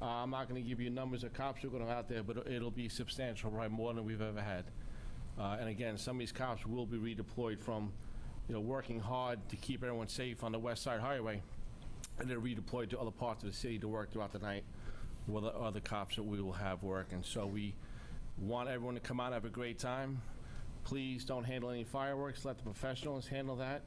I'm not going to give you numbers of cops we're going to have out there, but it'll be substantial, right, more than we've ever had. And again, some of these cops will be redeployed from, you know, working hard to keep everyone safe on the West Side Highway, and they're redeployed to other parts of the city to work throughout the night with the other cops that we will have working. So we want everyone to come out and have a great time. Please don't handle any fireworks. Let the professionals handle that.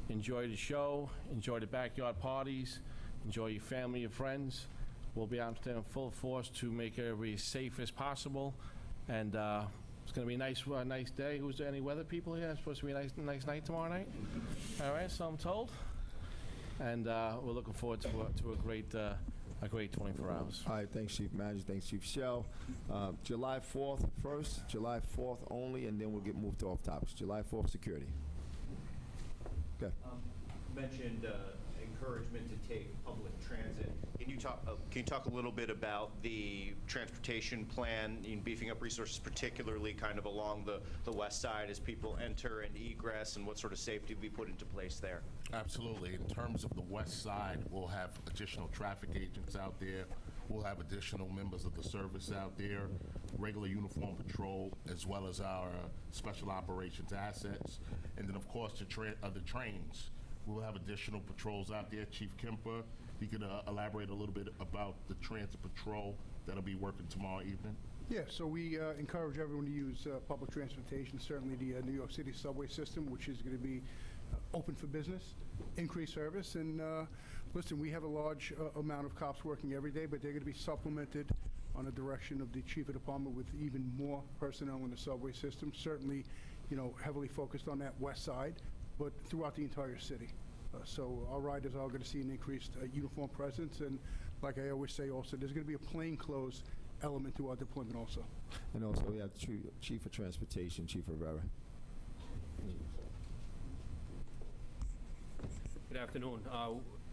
Enjoy the show. Enjoy the backyard parties. Enjoy your family, your friends. We'll be out there in full force to make everybody as safe as possible. And it's going to be a nice day. Who's there? Any weather people here? It's supposed to be a nice night tomorrow night. All right, so I'm told. And we're looking forward to a great 24 hours. All right, thanks, Chief Manager. Thanks, Chief Shell. July 4th first, July 4th only, and then we'll get moved to off topics. July 4th, security. Okay. You mentioned encouragement to take public transit. Can you talk a little bit about the transportation plan in beefing up resources, particularly kind of along the west side as people enter and egress, and what sort of safety will be put into place there? Absolutely. In terms of the west side, we'll have additional traffic agents out there. We'll have additional members of the service out there, regular uniform patrol, as well as our special operations assets. And then, of course, the trains. We'll have additional patrols out there. Chief Kemper, he could elaborate a little bit about the transit patrol that'll be working tomorrow evening. Yeah, so we encourage everyone to use public transportation, certainly the New York City subway system, which is going to be open for business, increased service. And listen, we have a large amount of cops working every day, but they're going to be supplemented on the direction of the chief of department with even more personnel in the subway system. Certainly, you know, heavily focused on that west side, but throughout the entire city. So our riders are going to see an increased uniform presence, and like I always say also, there's going to be a plainclothes element to our deployment also. And also we have Chief of Transportation, Chief Rivera. Good afternoon.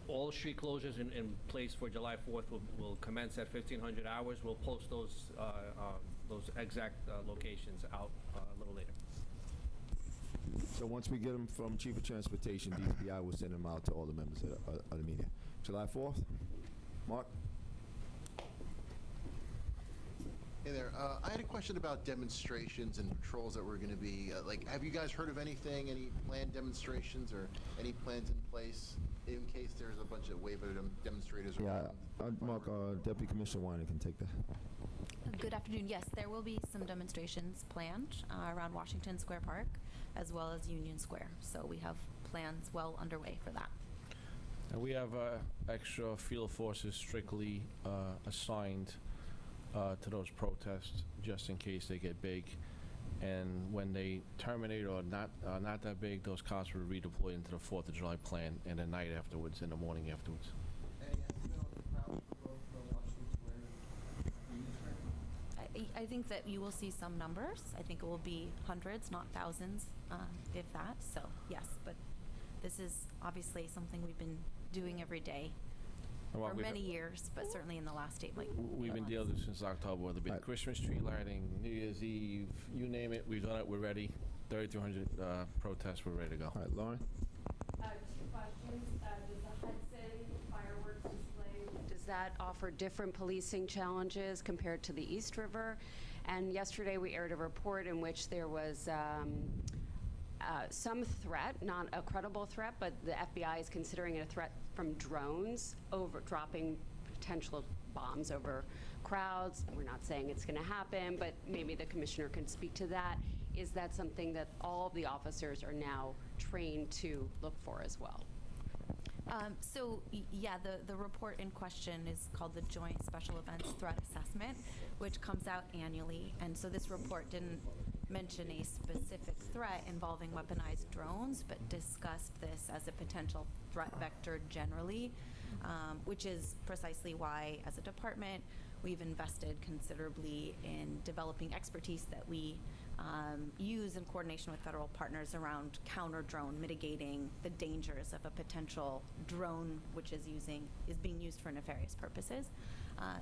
All street closures in place for July 4th will commence at 1500 hours. We'll post those exact locations out a little later. So once we get them from Chief of Transportation, DPI will send them out to all the members of the media. July 4th, Mark? Hey there. I had a question about demonstrations and patrols that were going to be, like, have you guys heard of anything, any planned demonstrations or any plans in place in case there's a bunch of waiver demonstrators around? Mark, Deputy Commissioner Weiner can take that. Good afternoon. Yes, there will be some demonstrations planned around Washington Square Park as well as Union Square. So we have plans well underway for that. And we have extra field forces strictly assigned to those protests just in case they get big. And when they terminate or not that big, those cops will redeploy into the 4th of July plan in the night afterwards, in the morning afterwards. I think that you will see some numbers. I think it will be hundreds, not thousands, if that. So, yes, but this is obviously something we've been doing every day for many years, but certainly in the last 8 months. We've been dealing with this since October, whether it be Christmas tree lighting, New Year's Eve, you name it, we've done it, we're ready. 3,300 protests, we're ready to go. All right, Lauren? 2 questions. Does the Hudson fireworks display, does that offer different policing challenges compared to the East River? And yesterday we aired a report in which there was some threat, not a credible threat, but the FBI is considering it a threat from drones over dropping potential bombs over crowds. We're not saying it's going to happen, but maybe the commissioner can speak to that. Is that something that all of the officers are now trained to look for as well? Yeah, the report in question is called the Joint Special Events Threat Assessment, which comes out annually. And so this report didn't mention a specific threat involving weaponized drones, but discussed this as a potential threat vector generally, which is precisely why, as a department, we've invested considerably in developing expertise that we use in coordination with federal partners around counter-drone, mitigating the dangers of a potential drone which is being used for nefarious purposes.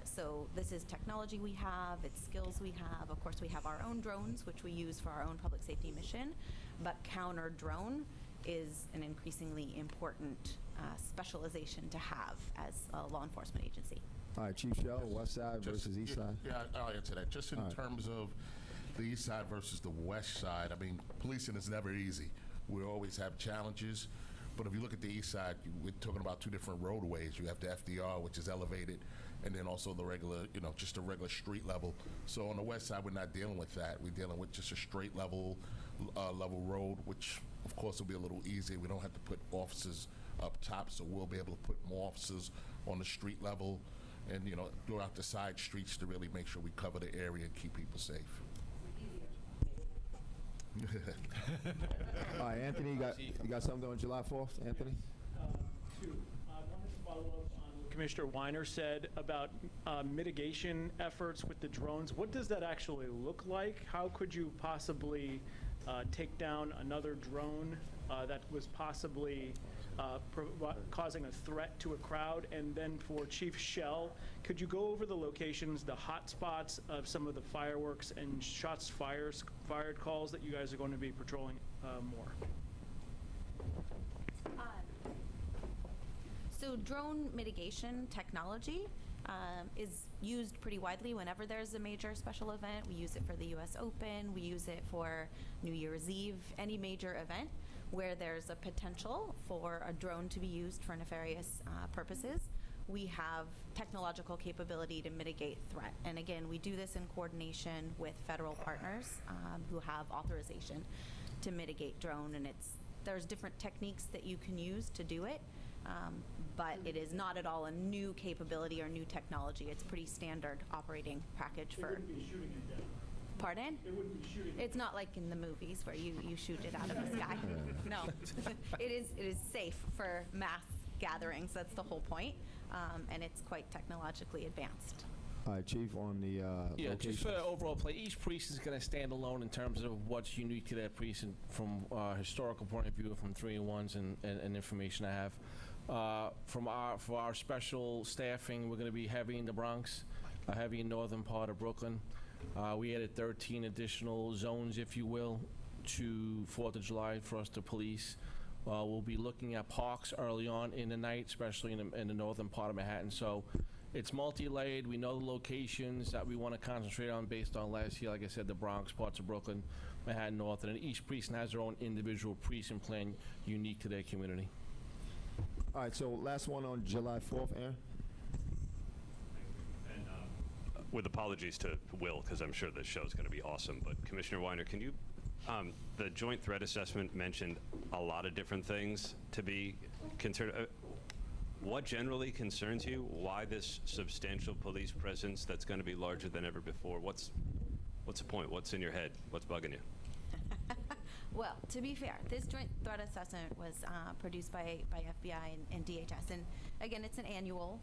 So this is technology we have, it's skills we have. Of course, we have our own drones, which we use for our own public safety mission, but counter-drone is an increasingly important specialization to have as a law enforcement agency. All right, Chief Shell, West Side versus East Side. Yeah, I'll answer that. Just in terms of the East Side versus the West Side, I mean, policing is never easy. We always have challenges. But if you look at the East Side, we're talking about 2 different roadways. You have the FDR, which is elevated, and then also the regular, just a regular street level. So on the West Side, we're not dealing with that. We're dealing with just a straight level road, which of course will be a little easier. We don't have to put officers up top, so we'll be able to put more officers on the street level and, throughout the side streets to really make sure we cover the area and keep people safe. All right, Anthony, you got something on July 4th, Anthony? 2. I wanted to follow up on what Commissioner Weiner said about mitigation efforts with the drones. What does that actually look like? How could you possibly take down another drone that was possibly causing a threat to a crowd? And then for Chief Shell, could you go over the locations, the hot spots of some of the fireworks and shots fired calls that you guys are going to be patrolling more? So drone mitigation technology is used pretty widely whenever there's a major special event. We use it for the US Open, we use it for New Year's Eve, any major event where there's a potential for a drone to be used for nefarious purposes. We have technological capability to mitigate threat. And again, we do this in coordination with federal partners who have authorization to mitigate drone. And there's different techniques that you can use to do it, but it is not at all a new capability or new technology. It's pretty standard operating package for. It wouldn't be shooting it down. Pardon? It wouldn't be shooting. It's not like in the movies where you shoot it out of the sky. No, it is safe for mass gatherings. That's the whole point, and it's quite technologically advanced. All right, Chief, on the Yeah, locations. just for the overall play, each precinct is going to stand alone in terms of what's unique to that precinct from a historical point of view, from 3-in-1s and information I have. For our special staffing, we're going to be heavy in the Bronx, heavy in northern part of Brooklyn. We added 13 additional zones, if you will, to 4th of July for us to police. We'll be looking at parks early on in the night, especially in the northern part of Manhattan. So it's multi-layered. We know the locations that we want to concentrate on based on last year. Like I said, the Bronx, parts of Brooklyn, Manhattan North, and each precinct has their own individual precinct plan unique to their community. All right, so last one on July 4th, Aaron. With apologies to Will, because I'm sure this show is going to be awesome, but Commissioner Weiner, can you, the joint threat assessment mentioned a lot of different things to be concerned. What generally concerns you? Why this substantial police presence that's going to be larger than ever before? What's the point? What's in your head? What's bugging you? Well, to be fair, this joint threat assessment was produced by FBI and DHS, and again, it's an annual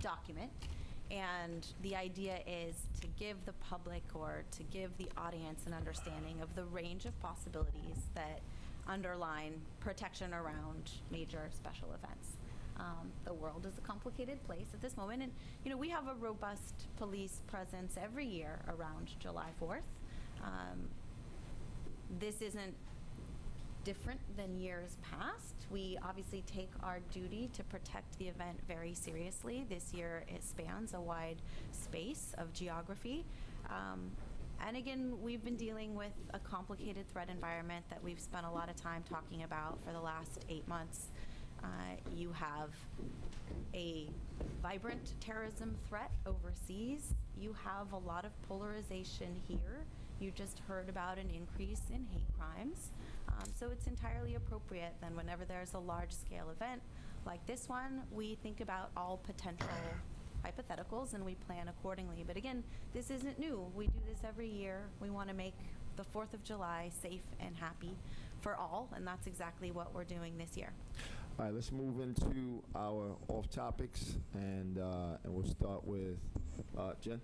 document. And the idea is to give the public or to give the audience an understanding of the range of possibilities that underline protection around major special events. The world is a complicated place at this moment, and we have a robust police presence every year around July 4th. This isn't different than years past. We obviously take our duty to protect the event very seriously. This year it spans a wide space of geography. And again, we've been dealing with a complicated threat environment that we've spent a lot of time talking about for the last 8 months. You have a vibrant terrorism threat overseas. You have a lot of polarization here. You just heard about an increase in hate crimes. So it's entirely appropriate then whenever there's a large-scale event like this one, we think about all potential hypotheticals and we plan accordingly. But again, this isn't new. We do this every year. We want to make the 4th of July safe and happy for all, and that's exactly what we're doing this year. All right, let's move into our off topics, and we'll start with Jen.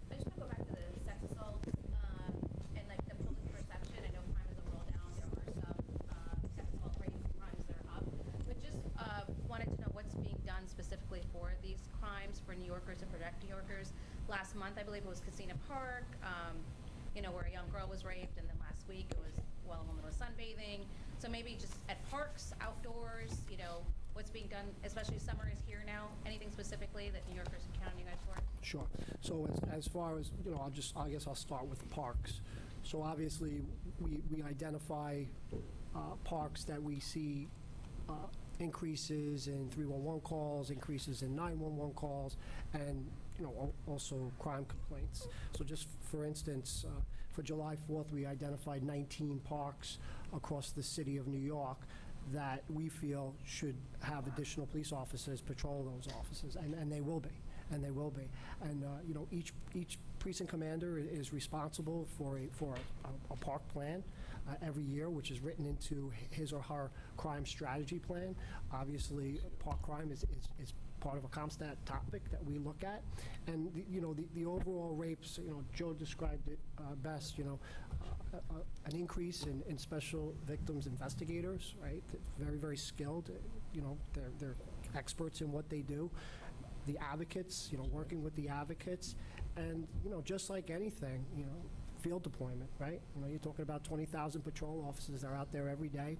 I just want to go back to the sex assault and like the public perception. I know crime is overall down. There are some sex assault crimes that are up, but just wanted to know what's being done specifically for these crimes for New Yorkers and protect New Yorkers. Last month, I believe it was Casino Park, where a young girl was raped, and then last week it was a woman was sunbathing. So maybe just at parks, outdoors, what's being done, especially summer is here now. Anything specifically that New Yorkers can count on you guys for? Sure. So as far as, I guess I'll start with the parks. So obviously, we identify parks that we see increases in 311 calls, increases in 911 calls, and also crime complaints. So just for instance, for July 4th, we identified 19 parks across the city of New York that we feel should have additional police officers patrol those offices, and they will be. And they will be. And each precinct commander is responsible for a park plan every year, which is written into his or her crime strategy plan. Obviously, park crime is part of a CompStat topic that we look at, and the overall rapes. Joe described it best. An increase in special victims investigators, right? Very, very skilled. They're experts in what they do. The advocates, working with the advocates, and just like anything, field deployment, right? You're talking about 20,000 patrol officers that are out there every day,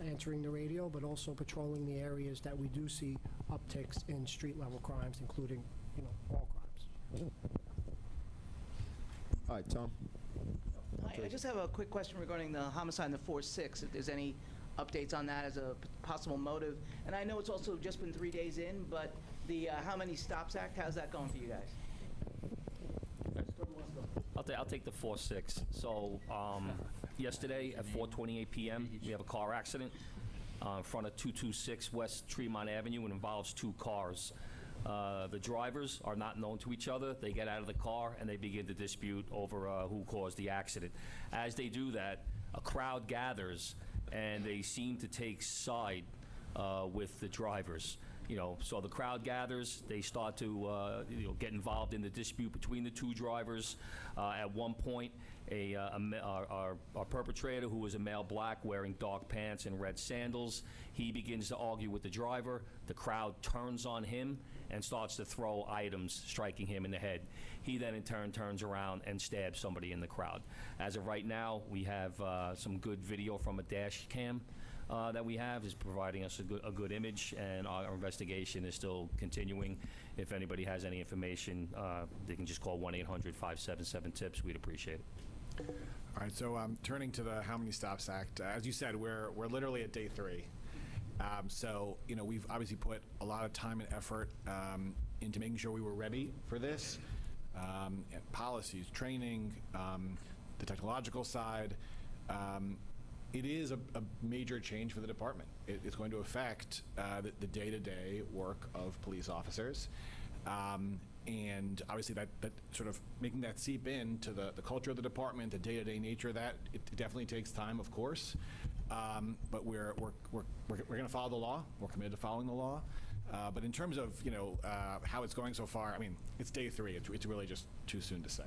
answering the radio, but also patrolling the areas that we do see upticks in street-level crimes, including, all crimes. All right, Tom. Hi, I just have a quick question regarding the homicide in the 4-6, if there's any updates on that as a possible motive. And I know it's also just been 3 days in, but the How Many Stops Act, how's that going for you guys? I'll take the 4-6. So yesterday at 4:28 p.m., we have a car accident in front of 226 West Tremont Avenue. It involves 2 cars. The drivers are not known to each other. They get out of the car and they begin to dispute over who caused the accident. As they do that, a crowd gathers and they seem to take side with the drivers. So the crowd gathers, they start to get involved in the dispute between the 2 drivers. At one point, our perpetrator, who was a male black wearing dark pants and red sandals, he begins to argue with the driver. The crowd turns on him and starts to throw items, striking him in the head. He then in turn turns around and stabs somebody in the crowd. As of right now, we have some good video from a dash cam that we have is providing us a good image, and our investigation is still continuing. If anybody has any information, they can just call 1-800-577-TIPS. We'd appreciate it. All right, so turning to the How Many Stops Act, as you said, we're literally at day 3. So we've obviously put a lot of time and effort into making sure we were ready for this. Policies, training, the technological side. It is a major change for the department. It's going to affect the day-to-day work of police officers. And obviously that sort of making that seep into the culture of the department, the day-to-day nature of that, it definitely takes time, of course. But we're going to follow the law. We're committed to following the law. But in terms of, how it's going so far, I mean, it's day 3. It's really just too soon to say.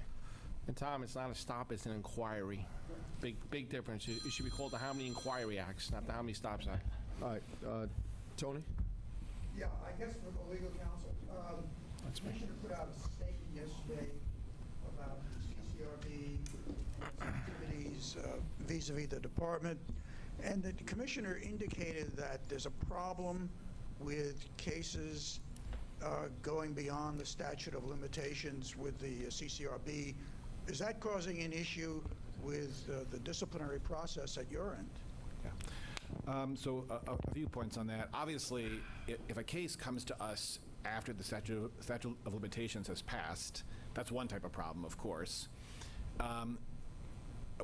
And Tom, it's not a stop, it's an inquiry. Big difference. It should be called the How Many Inquiry Acts, not the How Many Stops Act. All right, Tony? Yeah, I guess for the legal counsel, the commissioner put out a statement yesterday about CCRB activities vis-a-vis the department, and the commissioner indicated that there's a problem with cases going beyond the statute of limitations with the CCRB. Is that causing an issue with the disciplinary process at your end? So a few points on that. Obviously, if a case comes to us after the statute of limitations has passed, that's one type of problem, of course.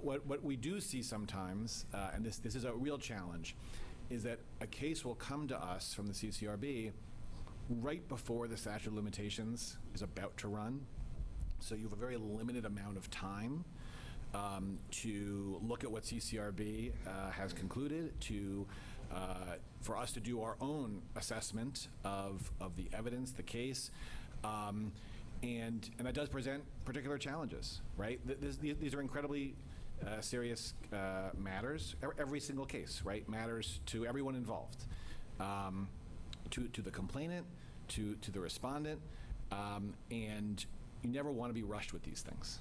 What we do see sometimes, and this is a real challenge, is that a case will come to us from the CCRB right before the statute of limitations is about to run. So you have a very limited amount of time to look at what CCRB has concluded, for us to do our own assessment of the evidence, the case, and that does present particular challenges, right? These are incredibly serious matters. Every single case, right, matters to everyone involved, to the complainant, to the respondent, and you never want to be rushed with these things,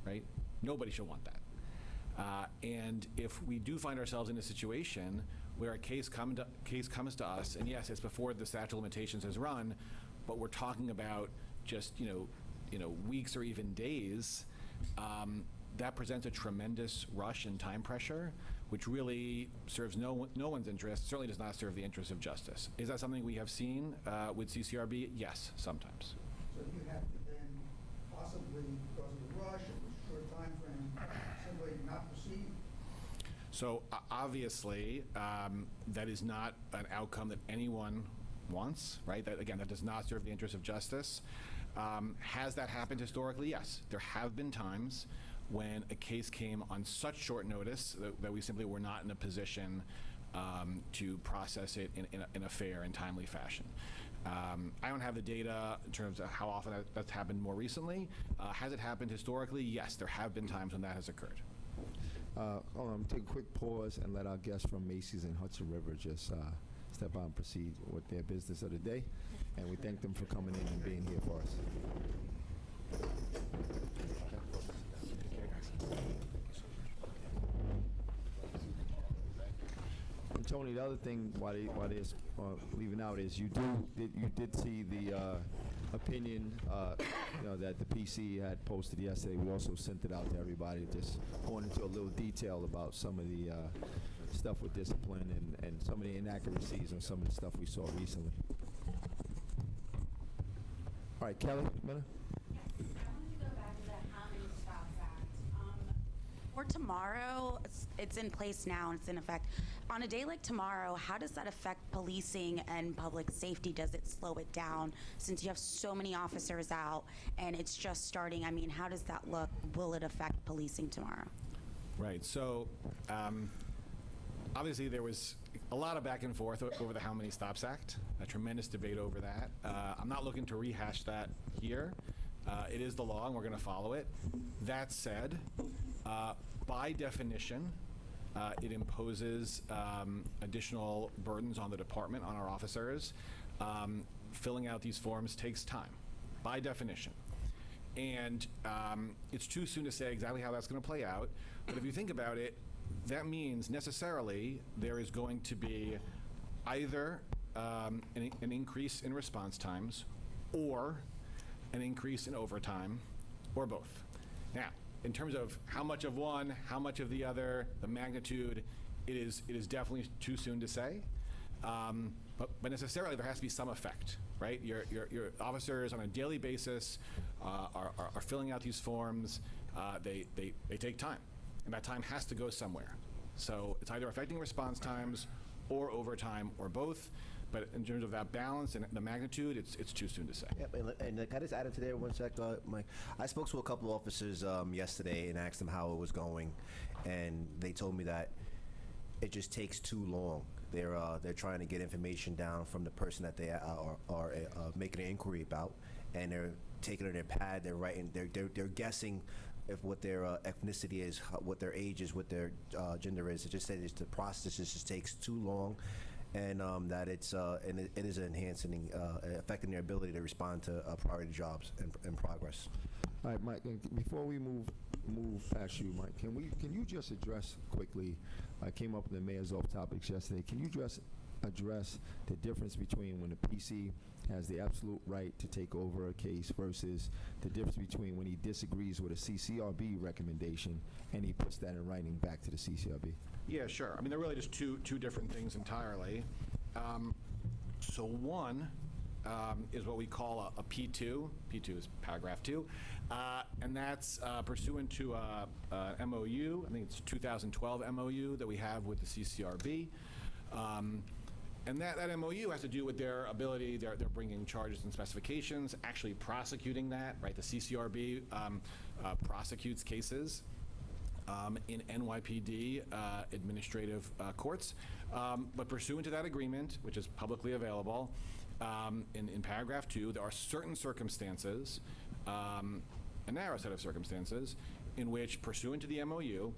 right? Nobody should want that. And if we do find ourselves in a situation where a case comes to us, and yes, it's before the statute of limitations has run, but we're talking about just weeks or even days, that presents a tremendous rush and time pressure, which really serves no one's interest, certainly does not serve the interest of justice. Is that something we have seen with CCRB? Yes, sometimes. So you have to then possibly, because of the rush and the short time frame, simply not proceed? So obviously, that is not an outcome that anyone wants, right? That, again, that does not serve the interest of justice. Has that happened historically? Yes. There have been times when a case came on such short notice that we simply were not in a position to process it in a fair and timely fashion. I don't have the data in terms of how often that's happened more recently. Has it happened historically? Yes, there have been times when that has occurred. Hold on, take a quick pause and let our guests from Macy's and Hudson River just step out and proceed with their business of the day. And we thank them for coming in and being here for us. And Tony, the other thing why they're leaving out is you did see the opinion that the PC had posted yesterday. We also sent it out to everybody, just going into a little detail about some of the stuff with discipline and some of the inaccuracies and some of the stuff we saw recently. All right, Kelly, Minna? For tomorrow, it's in place now and it's in effect. On a day like tomorrow, how does that affect policing and public safety? Does it slow it down since you have so many officers out and it's just starting? I mean, how does that look? Will it affect policing tomorrow? Right. So obviously there was a lot of back and forth over the How Many Stops Act, a tremendous debate over that. I'm not looking to rehash that here. It is the law and we're going to follow it. That said, by definition, it imposes additional burdens on the department, on our officers. Filling out these forms takes time, by definition. And it's too soon to say exactly how that's going to play out. But if you think about it, that means necessarily there is going to be either an increase in response times or an increase in overtime, or both. Now, in terms of how much of one, how much of the other, the magnitude, it is definitely too soon to say. But necessarily there has to be some effect, right? Your officers on a daily basis are filling out these forms. They take time, and that time has to go somewhere. So it's either affecting response times or overtime or both. But in terms of that balance and the magnitude, it's too soon to say. Yep, and can I just add into there one sec, Mike? I spoke to a couple of officers yesterday and asked them how it was going, and they told me that it just takes too long. They're trying to get information down from the person that they are making an inquiry about, and they're taking it in their pad. They're writing. They're guessing if what their ethnicity is, what their age is, what their gender is. It just says the process just takes too long, and that it is enhancing, affecting their ability to respond to priority jobs and progress. All right, Mike, and before we move past you, Mike, can you just address quickly, I came up with the mayor's off topics yesterday, can you address the difference between when the PC has the absolute right to take over a case versus the difference between when he disagrees with a CCRB recommendation and he puts that in writing back to the CCRB? Yeah, sure. I mean, they're really just two different things entirely. So one is what we call a P2. P2 is paragraph 2. And that's pursuant to a MOU, I think it's 2012 MOU that we have with the CCRB. And that MOU has to do with their ability, they're bringing charges and specifications, actually prosecuting that, right? The CCRB prosecutes cases in NYPD administrative courts. But pursuant to that agreement, which is publicly available, in paragraph 2, there are certain circumstances, a narrow set of circumstances, in which, pursuant to the MOU,